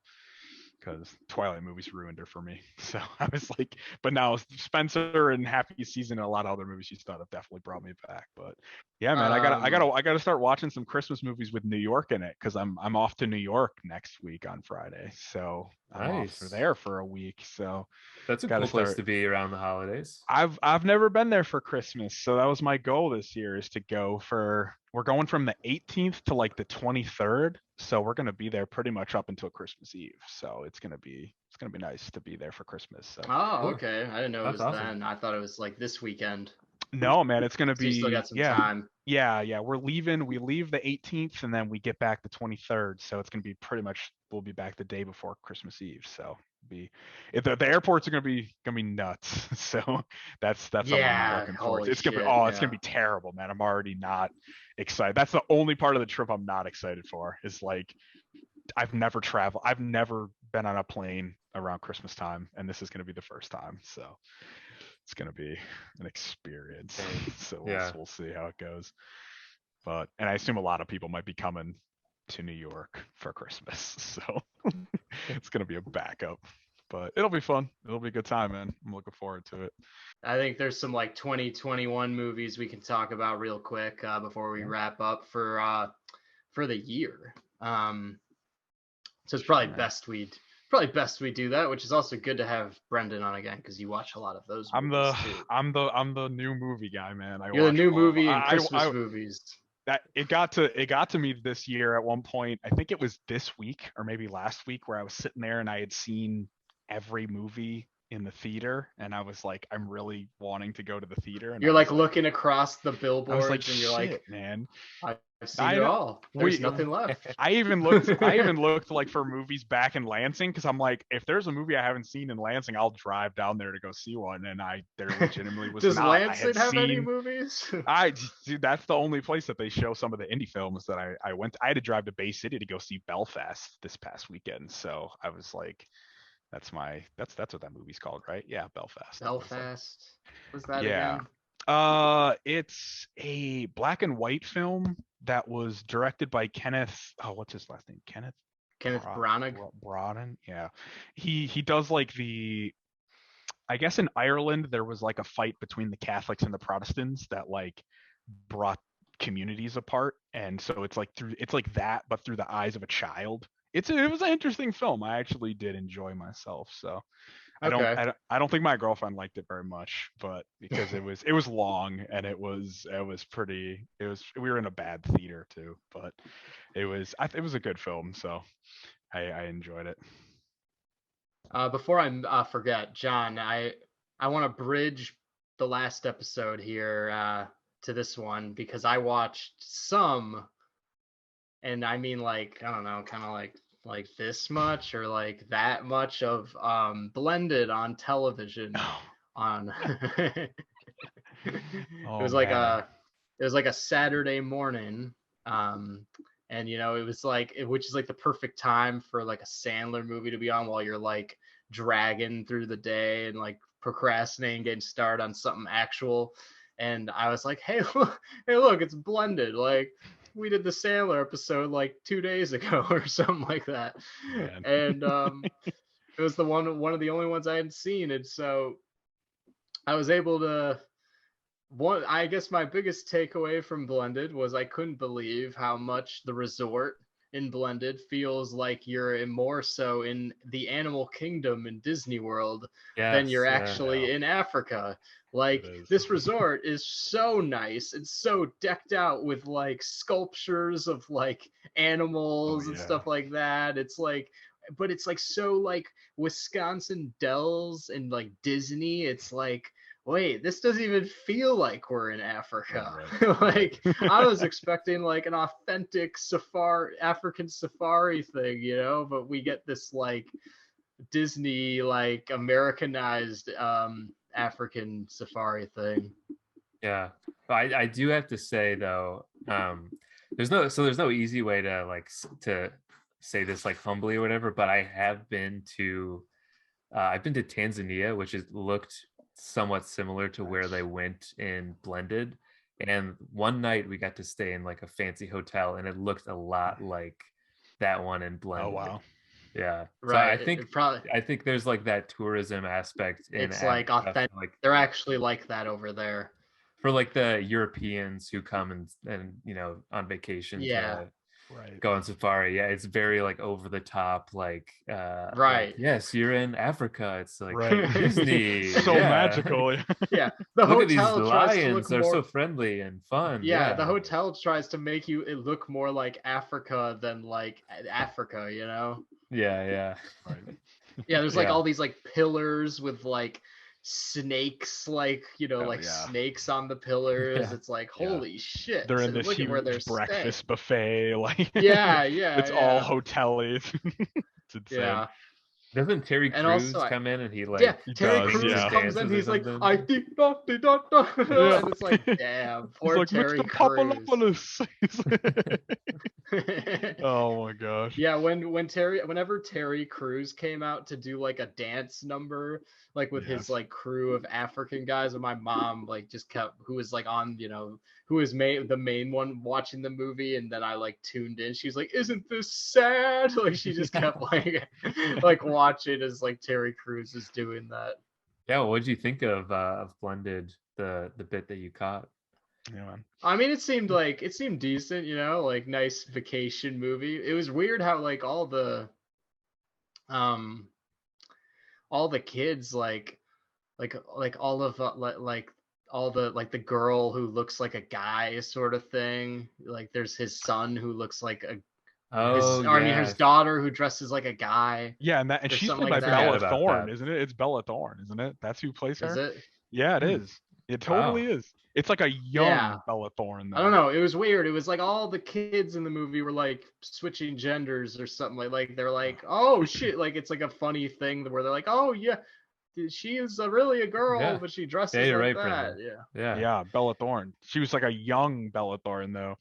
because Twilight movies ruined her for me. So I was like, but now Spencer and Happy Season and a lot of other movies she's done have definitely brought me back. But yeah, man, I gotta start watching some Christmas movies with New York in it, because I'm off to New York next week on Friday. So I'm off there for a week. So
that's a cool place to be around the holidays.
I've never been there for Christmas, so that was my goal this year, is to go for. We're going from the 18th to like the 23rd, so we're gonna be there pretty much up until Christmas Eve. So it's gonna be nice to be there for Christmas. So.
Oh, okay. I didn't know it was awesome. Then. I thought it was like this weekend.
No, man, it's gonna be.
You still got some time.
Yeah. We leave the 18th, and then we get back the 23rd. So it's gonna be pretty much. We'll be back the day before Christmas Eve. So The airports are gonna be nuts. So that's something I'm looking forward to. It's gonna be terrible, man. I'm already not excited. That's the only part of the trip I'm not excited for. Is like I've never traveled. I've never been on a plane around Christmas time, and this is gonna be the first time. So it's gonna be an experience. So we'll see how it goes. And I assume a lot of people might be coming to New York for Christmas, so it's gonna be a backup. But it'll be fun. It'll be a good time, man. I'm looking forward to it.
I think there's some like 2021 movies we can talk about real quick before we wrap up for the year. So it's probably best we do that, which is also good to have Brendon on again because you watch a lot of those.
I'm the new movie guy, man.
You're the new movie and Christmas movies.
That it got to me this year at one point. I think it was this week or maybe last week where I was sitting there and I had seen every movie in the theater and I was like, I'm really wanting to go to the theater. And
you're like looking across the billboards and you're like,
man,
I've seen it all. There's nothing left.
I even looked like for movies back in Lansing because I'm like, if there's a movie I haven't seen in Lansing, I'll drive down there to go see one. And there legitimately was
Does
not.
Lansing have any movies?
Dude, that's the only place that they show some of the indie films that I went. I had to drive to Bay City to go see Belfast this past weekend. So I was like, that's what that movie's called, right? Yeah, Belfast.
What's that again?
It's a black and white film that was directed by Kenneth. Oh, what's his last name? Kenneth
Branagh.
Brendon. Yeah, he does like I guess in Ireland there was like a fight between the Catholics and the Protestants that like brought communities apart, and so it's like that, but through the eyes of a child. It was an interesting film. I actually did enjoy myself. So I don't think my girlfriend liked it very much, but because it was long and it was we were in a bad theater too, but it was a good film. So I enjoyed it.
Before I forget, John, I want to bridge the last episode here to this one because I watched some. And I mean, like, I don't know, kind of like this much or like that much of Blended on television. On it was like a Saturday morning, and it was like which is like the perfect time for like a Sandler movie to be on while you're like dragging through the day and like procrastinating getting started on something actual. And I was like, hey look, it's Blended, like. We did the Sandler episode like 2 days ago or something like that. Man. And it was one of the only ones I hadn't seen. And so I was able to I guess my biggest takeaway from Blended was I couldn't believe how much the resort in Blended feels like you're more so in the animal kingdom in Disney World than you're actually in Africa. Like this resort is so nice. It's so decked out with like sculptures of like animals and stuff like that. It's like, but it's like so like Wisconsin Dells and like Disney. It's like, wait, this doesn't even feel like we're in Africa. Like I was expecting like an authentic African safari thing, but we get this like Disney like Americanized African safari thing.
Yeah, but I do have to say though, there's no easy way to say this like humbly or whatever, but I've been to Tanzania, which has looked somewhat similar to where they went in Blended, and one night we got to stay in like a fancy hotel and it looked a lot like that one in Blended.
Oh wow.
Yeah,
right.
So I think there's like that tourism aspect in
it's like authentic. Like, they're actually like that over there
for like the Europeans who come and on vacation go on safari. Yeah, it's very like over the top, like
right.
Like, yes, you're in Africa. It's like Disney.
So magical.
Yeah, the
look
hotel
at these lions. They're so friendly and fun.
Yeah, the hotel tries to make it look more like Africa than like Africa.
Yeah.
Right.
Yeah, there's like all these like pillars with like snakes, like snakes on the pillars. It's like holy shit.
They're in this huge breakfast buffet, like
yeah.
It's all hotel-y. It's insane.
Yeah.
Doesn't Terry
And
Crews
also,
come in and he like
yeah,
He
Terry
does,
Crews
yeah.
comes in,
dances or
he's like,
something?
I did not,
Yeah.
and it's like, damn,
He's
poor
like
Terry
Mr.
Crews.
Papadopoulos. Oh my gosh.
Yeah, whenever Terry Crews came out to do like a dance number, like with his
Yes.
like crew of African guys, and my mom like just kept, who was like on, who was the main one watching the movie, and then I like tuned in. She was like, "Isn't this sad?" Like she just kept like watching as like Terry Crews is doing that.
Yeah, what did you think of Blended, the bit that you caught?
Yeah, man.
I mean, it seemed decent, like nice vacation movie. It was weird how like um all the kids like all of like all the like the girl who looks like a guy sort of thing. Like there's his son who looks like
Oh
his
yeah,
daughter who dresses like a guy
Yeah, and
or
she's
something
played
like
by
I forgot
that.
Bella
about
Thorne,
that.
isn't it? It's Bella Thorne, isn't it? That's who plays
Is
her.
it?
Yeah, it
Hmm.
is. It totally
Wow.
is. It's like a
Yeah.
young Bella Thorne,
I don't
though.
know. It was weird. It was like all the kids in the movie were like switching genders or something. Like they're like, oh shit, like it's like a funny thing where they're like, oh yeah, she is really a girl,
Yeah.
but she
Yeah,
dresses
you're
like
right,
that.
Brendan.
Yeah.
Yeah.
Yeah, Bella Thorne. She was like a young Bella Thorne, though.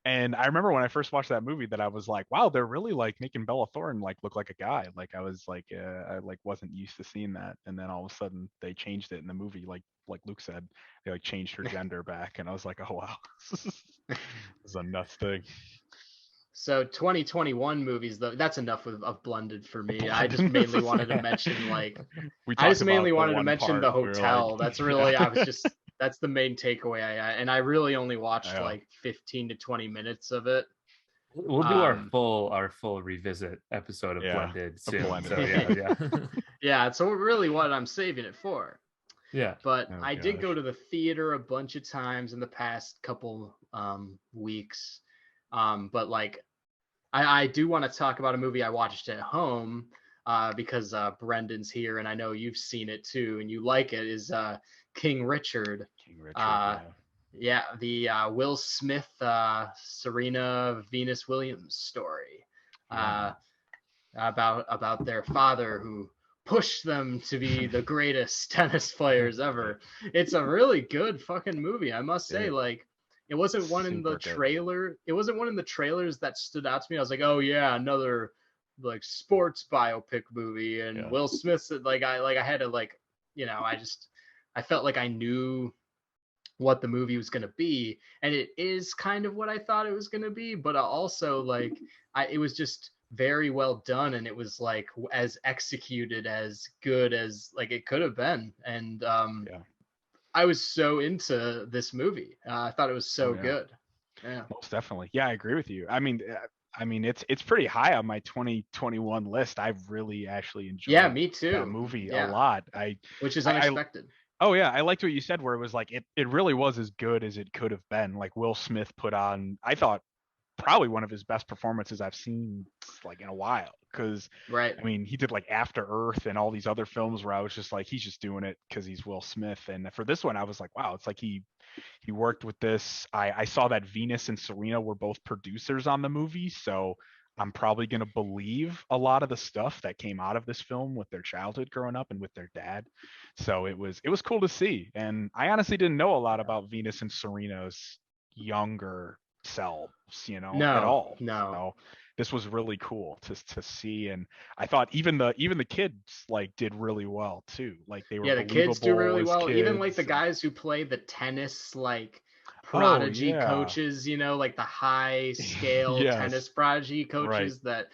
And I remember when I first watched that movie that I was like, wow, they're really like making Bella Thorne like look like a guy. Like I was like, I like wasn't used to seeing that. And then all of a sudden they changed it in the movie, like Luke said, they like changed her gender back, and I was like, oh wow, this is a nuts thing.
So 2021 movies, though, that's enough of Blended for me. I just
Blendon.
mainly wanted to mention
We
I
talked
just mainly
about the
wanted to
one
mention
part
the
where like,
hotel. That's
yeah.
really that's the main takeaway and I really only watched
Yeah.
like 15 to 20 minutes of it.
We'll do
Um,
our full revisit episode of
Yeah,
Blended
of
soon.
Blended.
So yeah, yeah.
yeah, so really what I'm saving it for.
Yeah.
But
Oh
I did go
gosh.
to the theater a bunch of times in the past couple weeks. But like I do want to talk about a movie I watched at home because Brendon's here and I know you've seen it too and you like it, is King Richard.
King Richard,
Uh,
yeah.
yeah, the Will Smith, Serena Venus Williams story
Yeah.
about their father who pushed them to be the greatest tennis players ever. It's a really good fucking movie, I must say.
It-
Like, it wasn't one in the
super good.
trailer. It wasn't one in the trailers that stood out to me. I was like, oh yeah, another like sports biopic movie. And
Yeah.
Will Smith said I had to I felt like I knew what the movie was going to be, and it is kind of what I thought it was going to be, but also like it was just very well done, and it was like as executed as good as like it could have been. And
Yeah.
I was so into this movie. I thought it was so
yeah.
good. Yeah.
Most definitely. Yeah, I agree with you. I mean, it's pretty high on my 2021 list. I've really actually enjoyed
Yeah, me too.
that movie a
Yeah.
lot.
Which is
I
unexpected.
oh yeah, I liked what you said where it was like it really was as good as it could have been. Like Will Smith put on, I thought, probably one of his best performances I've seen like in a while. Because
Right.
I mean, he did like After Earth and all these other films where I was just like, he's just doing it because he's Will Smith. And for this one, I was like, wow, it's like he worked with this. I saw that Venus and Serena were both producers on the movie, so I'm probably going to believe a lot of the stuff that came out of this film with their childhood growing up and with their dad. So it was cool to see. And I honestly didn't know a lot about Venus and Serena's younger selves, at all.
No.
So this was really cool to see, and I thought even the kids like did really well too. Like they were
Yeah, the kids do
believable
really
as
well. Even like
kids,
the
and-
guys who play the tennis like
Oh,
prodigy
yeah.
coaches, like the high scale
Yes.
tennis prodigy
Right.
coaches that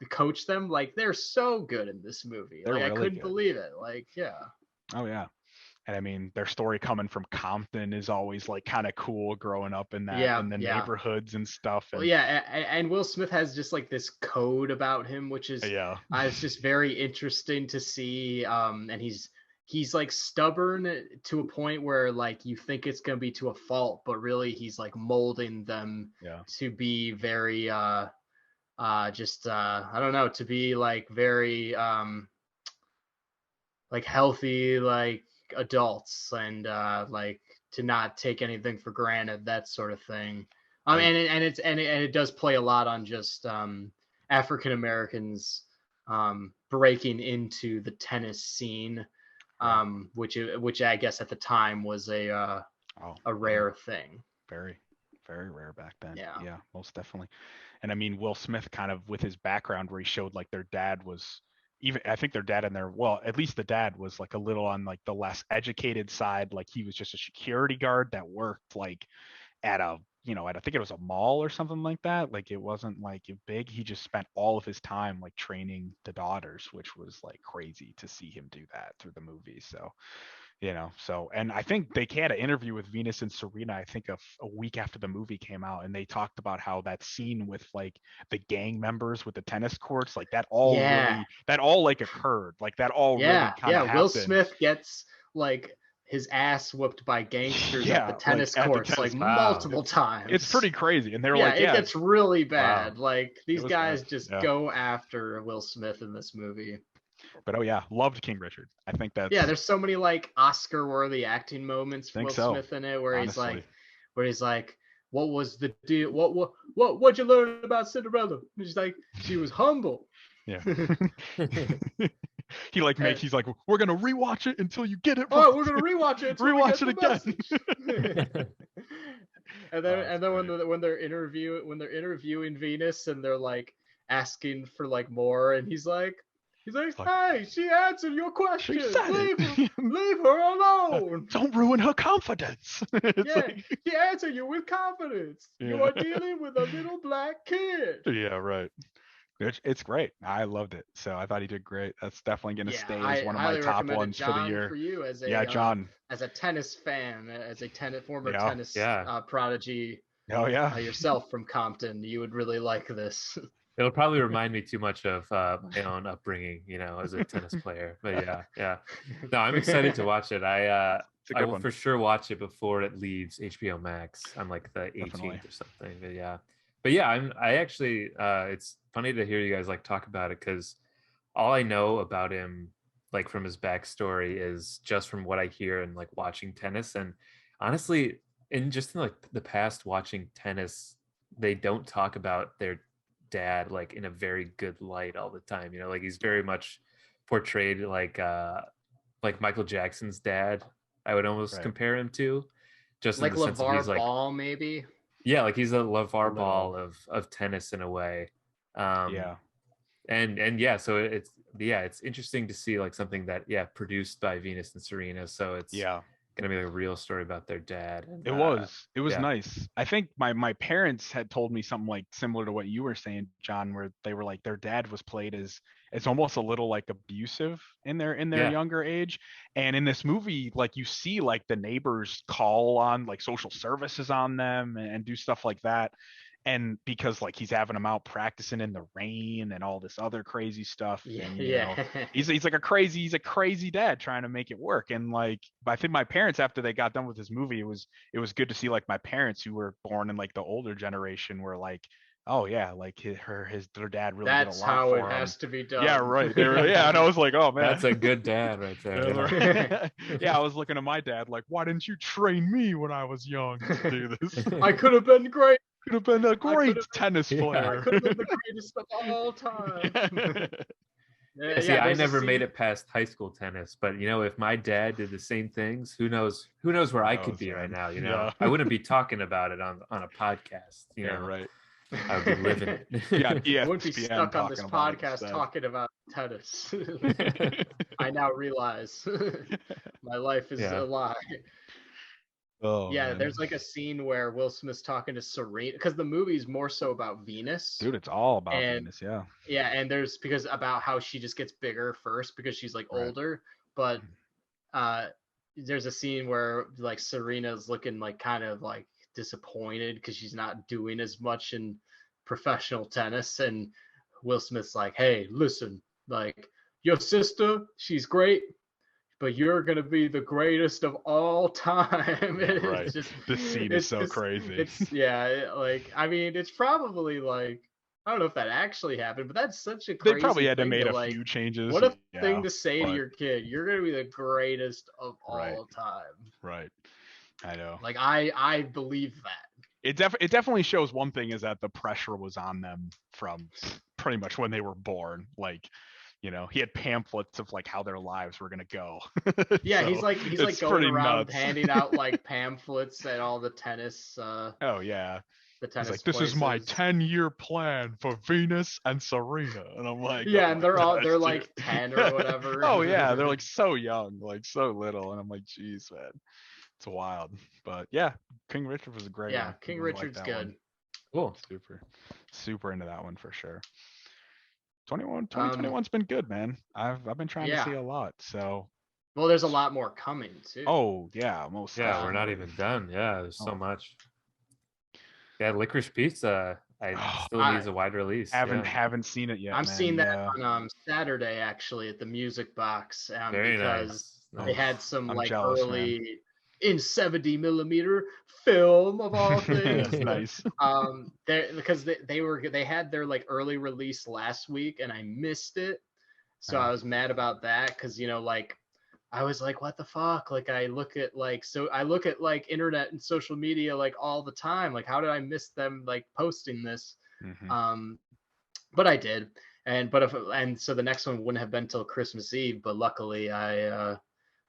coach them, like they're so good in this movie.
They're
Like I
really
couldn't
good.
believe it. Like, yeah.
Oh yeah. And I mean, their story coming from Compton is always like kind of cool growing up in that
Yeah,
in the
yeah.
neighborhoods and stuff.
Well,
And
yeah, and Will Smith has just like this code about him, which is
yeah.
it's just very interesting to see. And he's like stubborn to a point where like you think it's gonna be to a fault, but really he's like molding them
Yeah.
to be very I don't know, to be like very like healthy like adults and like to not take anything for granted, that sort of thing.
Right.
And it does play a lot on just African Americans breaking into the tennis scene, which I guess at the time was a rare thing.
Very, very rare back then.
Yeah,
most definitely. And I mean, Will Smith kind of with his background where he showed like their dad was even, I think their dad in there, well, at least the dad was like a little on like the less educated side. Like he was just a security guard that worked like at a, I think it was a mall or something like that. Like it wasn't like big. He just spent all of his time like training the daughters, which was like crazy to see him do that through the movie. So, and I think they had an interview with Venus and Serena, I think a week after the movie came out, and they talked about how that scene with like the gang members with the tennis courts, like that all like occurred, like that all really kind of happened.
Will Smith gets like his ass whooped by gangsters at the tennis courts like multiple times.
It's pretty crazy, and they're like,
it gets really bad. Like these guys
bad.
just go after Will Smith in this movie.
But loved King Richard. I think that's
there's so many like Oscar-worthy acting moments for Will Smith in it, where he's like, what was the deal? What'd you learn about Cinderella? And he's like, she was humble.
Yeah. He's like, we're gonna rewatch it until you get it.
Oh, we're gonna rewatch it.
Rewatch it again.
and then when they're interviewing Venus and they're like asking for like more, and he's like, hey, she answered your question. Leave her alone.
Don't ruin her confidence.
She answered you with confidence. Yeah. You are dealing with a little black kid.
Yeah, right. It's great. I loved it. So I thought he did great. That's definitely going to stay as one of my top ones for the year.
For you as a,
John.
As a tennis fan, as a former tennis prodigy.
Oh, yeah.
Yourself from Compton, you would really like this.
It'll probably remind me too much of my own upbringing, as a tennis player. But yeah. No, I'm excited to watch it. I will for sure watch it before it leaves HBO Max on like the 18th or something. But yeah, I actually it's funny to hear you guys like talk about it, because all I know about him like from his backstory is just from what I hear and like watching tennis. And honestly, in like the past watching tennis, they don't talk about their dad like in a very good light all the time. Like he's very much portrayed like Michael Jackson's dad, I would almost compare him to, just
like
in the sense that he's like
Ball, maybe.
Yeah, like he's a LeVar Ball of tennis in a way. So it's interesting to see like something that produced by Venus and Serena. So it's gonna be like a real story about their dad. And,
it was nice. I think my parents had told me something like similar to what you were saying, John, where they were like their dad was played as it's almost a little like abusive in their younger age. And in this movie, like you see like the neighbors call on like social services on them and do stuff like that. And because like he's having them out practicing in the rain and all this other crazy stuff. And, he's a crazy dad trying to make it work. And like, I think my parents, after they got done with this movie, it was good to see like my parents who were born in like the older generation were like, oh yeah, like their dad really
that's
did a lot
how
for
it
him.
Has to be done.
Yeah, right. And I was like, oh man,
that's a good dad right there.
I was looking at my dad like, why didn't you train me when I was young to do this?
I could have been great.
Could have been a great tennis player.
I could have been the greatest of all time.
I never made it past high school tennis, but if my dad did the same things, who knows where I could be right now, I wouldn't be talking about it on a podcast,
right.
I would be living it.
I wouldn't be stuck on this podcast talking about tennis. I now realize my life is a lie.
Oh,
man. There's like a scene where Will Smith's talking to Serena, because the movie's more so about Venus.
Dude, it's all about Venus,
Yeah, and there's because about how she just gets bigger first because she's like older, but there's a scene where like Serena's looking like kind of like disappointed because she's not doing as much in professional tennis, and Will Smith's like, hey, listen, like your sister, she's great, but you're gonna be the greatest of all time.
Right. This scene is so crazy.
It's probably like, I don't know if that actually happened, but that's such a crazy
They probably had to make
a
few changes.
What a thing to say to your kid. You're gonna be the greatest of all time.
Right. I know.
Like I believe that.
It definitely shows one thing is that the pressure was on them from pretty much when they were born. Like he had pamphlets of like how their lives were gonna go.
Yeah,
So
he's like
it's
going
pretty
around
nuts.
handing out like pamphlets at all the tennis
Oh yeah.
the
He's
tennis
like, this is my
places.
10-year plan for Venus and Serena. And I'm like,
Yeah,
oh
and
my gosh,
they're
dude.
like 10 or whatever.
Oh yeah, they're like so young, like so little. And I'm like, geez, man. It's wild. But yeah, King Richard was a great
Yeah,
one.
King
Really liked
Richard's
that
good.
Cool.
Super into that one for sure. 2021's been good, man. I've been trying to see a lot. So
well, there's a lot more coming too.
oh yeah, most
Yeah, we're not
definitely.
even done. Yeah, there's so
Oh.
much. Yeah, Licorice Pizza. Still needs a wide release.
Haven't seen it yet.
I'm
man.
seeing that on Saturday actually at the Music Box
Very
because
nice.
they had some
I'm
like
jealous,
early
man.
in 70mm film of all things.
Nice.
Because they had their like early release last week and I missed it, so I was mad about that because like I was like, what the fuck? Like I look at like internet and social media like all the time. Like how did I miss them like posting this?
Mm-hmm.
But I did, and so the next one wouldn't have been till Christmas Eve. But luckily, I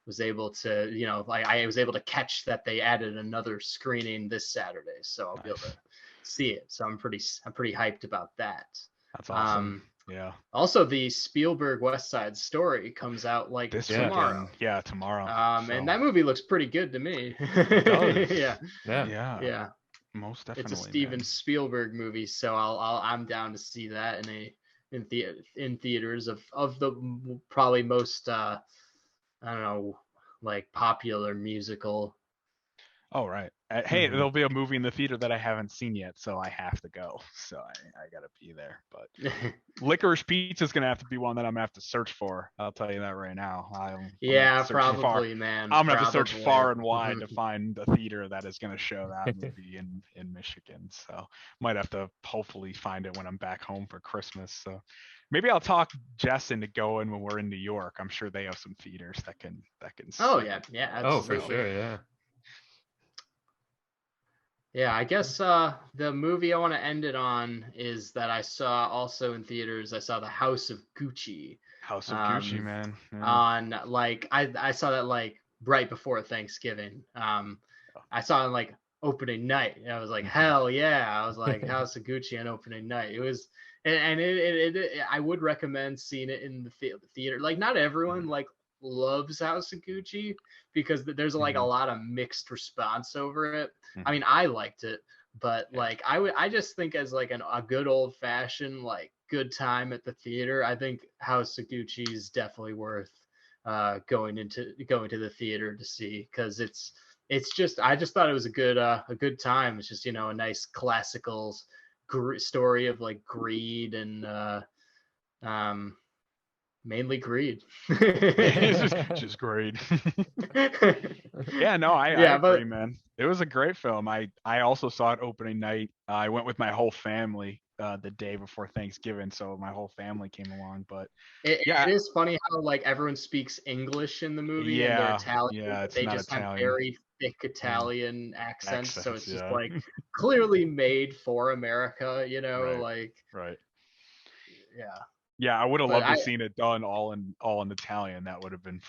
was able to, I was able to catch that they added another screening this Saturday, so I'll be able to see it. So I'm pretty hyped about that.
That's awesome. Yeah.
Also, the Spielberg West Side Story comes out like
this
tomorrow.
Weekend. Yeah, tomorrow.
And that movie looks pretty good to me.
It does.
Yeah.
Most definitely.
It's a Steven Spielberg movie, so I'm down to see that in theaters of the probably most I don't know, like popular musical.
Oh right. Hey, there'll be a movie in the theater that I haven't seen yet, so I have to go. So I gotta be there. But Licorice Pizza is gonna have to be one that I'm gonna have to search for. I'll tell you that right now.
Probably, man.
I'm gonna have to search far and wide to find a theater that is gonna show that movie in Michigan. So might have to hopefully find it when I'm back home for Christmas. So maybe I'll talk Jess into going when we're in New York. I'm sure they have some theaters that can.
Oh yeah, absolutely.
Oh, for sure, yeah.
Yeah, I guess the movie I want to end it on is that I saw also in theaters. I saw The House of Gucci.
House of Gucci, man. Yeah.
On like I saw that like right before Thanksgiving. I saw it like opening night. And I was like, hell yeah! I was like House of Gucci on opening night. It was, and I would recommend seeing it in the theater. Like not everyone like loves House of Gucci because there's like a lot of mixed response over it. I mean, I liked it, but like I just think as like a good old fashioned like good time at the theater, I think House of Gucci is definitely worth going to the theater to see because it's just I just thought it was a good time. It's just a nice classical story of like greed and mainly greed.
It's just greed. Yeah, no, I agree, man. It was a great film. I also saw it opening night. I went with my whole family the day before Thanksgiving, so my whole family came along. But
it is funny how like everyone speaks English in the movie and they're Italian.
Yeah, it's
they
not
just
Italian.
have very thick Italian accents, so it's just
yeah.
like clearly made for America, like
right.
Yeah.
Yeah, I would have loved to have seen it done all in Italian. That would have been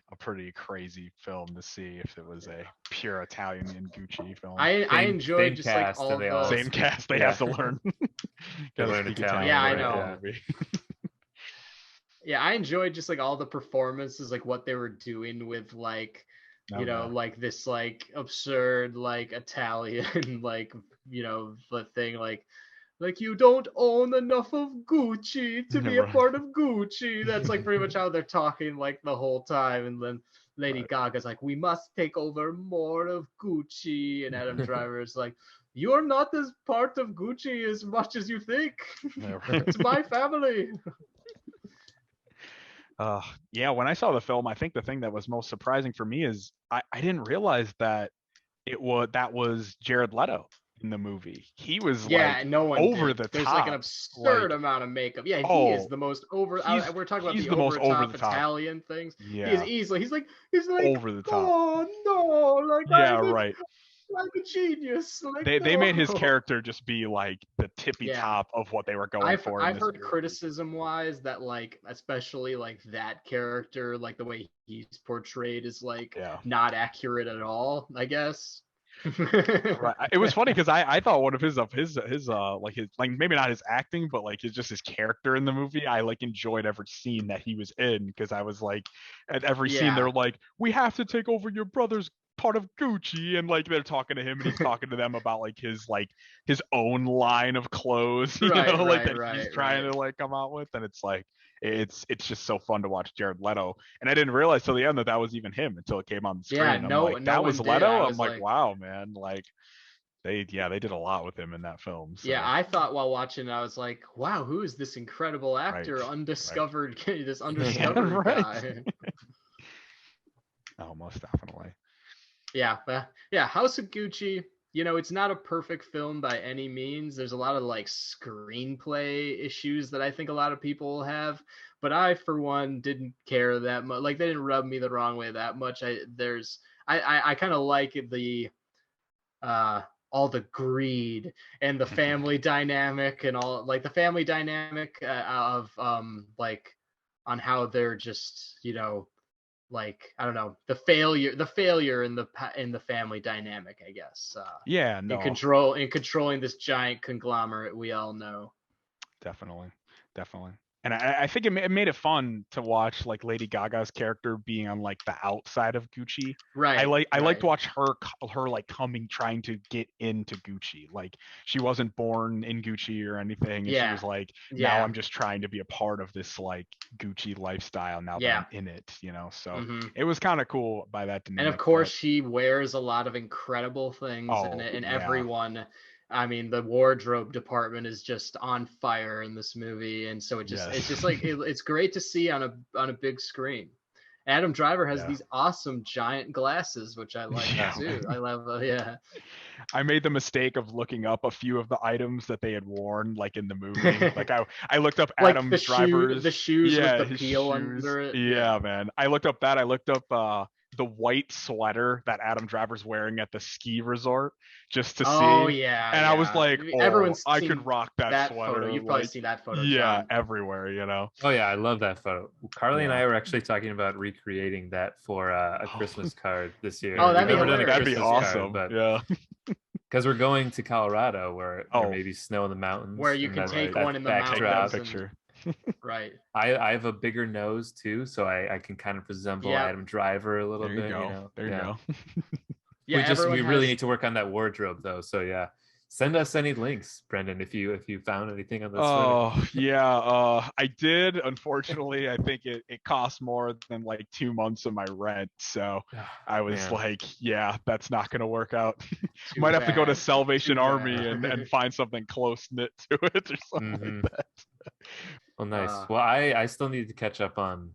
a pretty crazy film to see if it was a pure Italian and Gucci film.
I enjoyed just like all the
same cast. They have to learn.
Gotta learn Italian.
Yeah, I know. Yeah, I enjoyed just like all the performances, like what they were doing with like like this like absurd like Italian like the thing like you don't own enough of Gucci to be a part of Gucci. That's like pretty much how they're talking like the whole time. And then Lady Gaga's like, we must take over more of Gucci. And Adam Driver's like, you're not as part of Gucci as much as you think. It's my family.
Yeah, when I saw the film, I think the thing that was most surprising for me is I didn't realize that that was Jared Leto in the movie. He was
no one
over
did.
the
There's
top.
like an absurd amount of makeup. Yeah, he is the most over. We're talking about the over the top Italian things. Yeah, he's like over the top. Oh no, like
yeah, right.
like a genius. Like,
they made his
no.
character just be like the tippy top of what they were going for.
I've heard criticism wise that like especially like that character, like the way he's portrayed is like not accurate at all, I guess.
Right. It was funny because I thought one of his like maybe not his acting, but like his character in the movie, I like enjoyed every scene that he was in, because I was like, at every scene they're like, we have to take over your brother's part of Gucci, and like they're talking to him and he's talking to them about like his own line of clothes, you know, like that he's trying to like come out with, and it's like it's just so fun to watch Jared Leto, and I didn't realize till the end that was even him until it came on the screen. I'm like, that was Leto. I'm like, wow, man, like they did a lot with him in that film. So.
Yeah, I thought while watching, I was like, wow, who is this incredible actor, undiscovered, this undiscovered guy?
Oh, most definitely.
Yeah, House of Gucci, you know, it's not a perfect film by any means. There's a lot of like screenplay issues that I think a lot of people have, but I for one didn't care that much. Like, they didn't rub me the wrong way that much. I kind of like the all the greed and the family dynamic and all, like the family dynamic of like on how they're just, you know, like, I don't know, the failure in the family dynamic, I guess. In controlling this giant conglomerate we all know. Definitely.
And I think it made it fun to watch like Lady Gaga's character being on like the outside of Gucci.
Right.
I like to watch her like trying to get into Gucci. Like, she wasn't born in Gucci or anything. And she was like, now I'm just trying to be a part of this like Gucci lifestyle now that I'm in it, you know. So it was kind of cool by that dimension.
And of course, she wears a lot of incredible things in it, and everyone. I mean, the wardrobe department is just on fire in this movie, and so it's just like it's great to see on a big screen. Adam Driver has these awesome giant glasses, which I like too. I love,
I made the mistake of looking up a few of the items that they had worn, like in the movie. Like I looked up
like
Adam Driver's
the shoes with the peel under it.
Yeah, man. I looked up that. I looked up the white sweater that Adam Driver's wearing at the ski resort just to see.
Oh yeah.
And I was like, I could rock that sweater.
Photo. You've probably seen that photo.
Yeah,
John.
everywhere, you know.
Oh yeah, I love that photo. Carly and I were actually talking about recreating that for a Christmas card this year.
Oh, that'd be
awesome.
Card,
but
because we're going to Colorado, where there may be snow in the mountains,
where you can take one in the mountains.
Picture.
Right.
I have a bigger nose too, so I can kind of resemble Adam Driver a little bit. You know?
There you go.
We really need to work on that wardrobe though. So yeah, send us any links, Brendon, if you found anything on this.
I did. Unfortunately, I think it cost more than like 2 months of my rent, so I was like, that's not gonna work out. Might have to go to Salvation Army and find something close knit to it or something like that.
Well, nice. Well, I still need to catch up on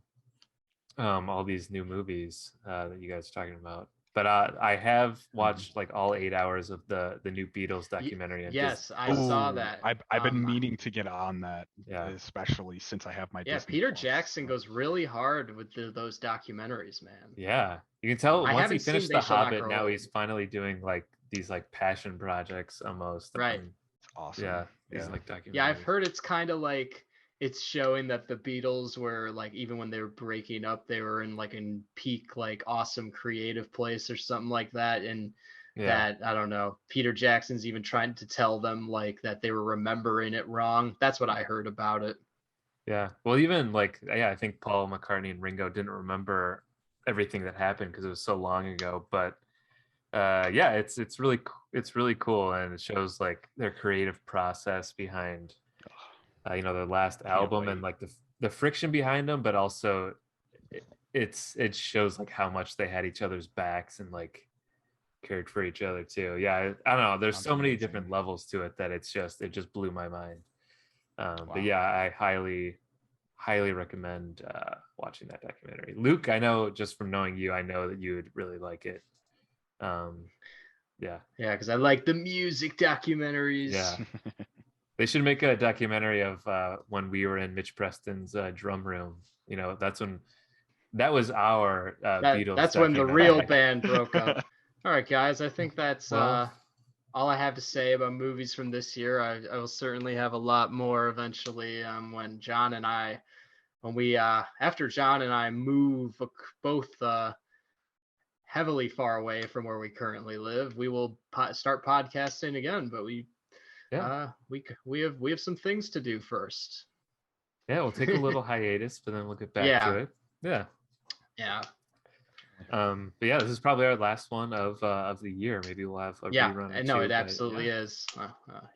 all these new movies that you guys are talking about. But I have watched like all 8 hours of the new Beatles documentary.
Yes, I saw that.
I've been meaning to get on that, especially since I have my Disney
Peter
Plus.
Jackson goes really hard with those documentaries, man.
Yeah, you can tell once he finished The Hobbit, now he's finally doing like these like passion projects almost.
Right.
It's awesome.
Yeah, these like documentaries.
Yeah, I've heard it's kind of like it's showing that the Beatles were like, even when they were breaking up, they were in like in peak like awesome creative place or something like that. And that, I don't know, Peter Jackson's even trying to tell them like that they were remembering it wrong. That's what I heard about it.
Yeah. Well, even like, I think Paul McCartney and Ringo didn't remember everything that happened because it was so long ago. But it's really cool, and it shows like their creative process behind their last album and like the friction behind them, but also it shows like how much they had each other's backs and like cared for each other too. Yeah, I don't know. There's so many different levels to it that it just blew my mind. But yeah, I highly recommend watching that documentary. Luke, I know just from knowing you, I know that you would really like it. Yeah, because
I like the music documentaries.
Yeah. They should make a documentary of when we were in Mitch Preston's drum room. You know, that was our Beatles.
That's when the real band broke up. All right, guys. I think that's
Well,
all I have to say about movies from this year. I will certainly have a lot more eventually when John and I, when we after John and I move both heavily far away from where we currently live, we will start podcasting again. But we have some things to do first.
Yeah, we'll take a little hiatus, but then we'll get back to it. Yeah.
Yeah.
But yeah, this is probably our last one of the year. Maybe we'll have a rerun.
Yeah, no, it absolutely is.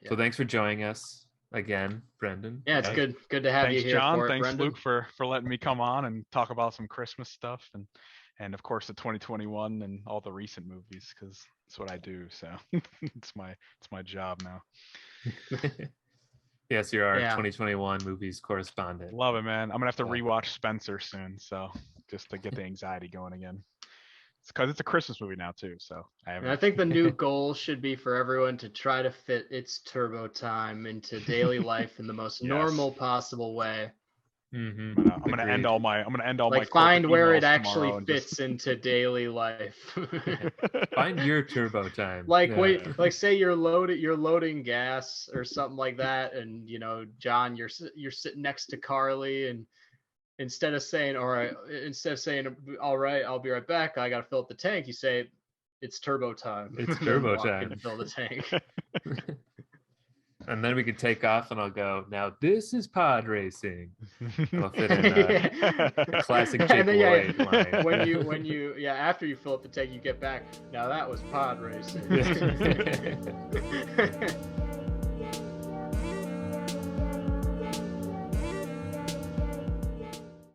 So thanks for joining us again, Brendon.
Yeah, it's good to have you here.
John. Thanks,
Brendon.
Luke, for letting me come on and talk about some Christmas stuff and of course the 2021 and all the recent movies, because that's what I do. So it's my job now.
Yes, you're our 2021 movies correspondent.
Love it, man. I'm gonna have to rewatch Spencer soon, so just to get the anxiety going again. It's because it's a Christmas movie now too, so
I think the new goal should be for everyone to try to fit It's Turbo Time into daily life in the most normal possible way.
Mm-hmm. I'm gonna end all my
like find where it actually fits into daily life.
Find your turbo time.
Like say you're loading gas or something like that, and John, you're sitting next to Carly, and instead of saying all right, I'll be right back, I gotta fill up the tank, you say it's turbo time.
It's turbo time.
And fill the tank.
And then we could take off, and I'll go, now this is pod racing. I'll fit in a classic Jake Lloyd line.
When you after you fill up the tank, you get back, now that was pod racing.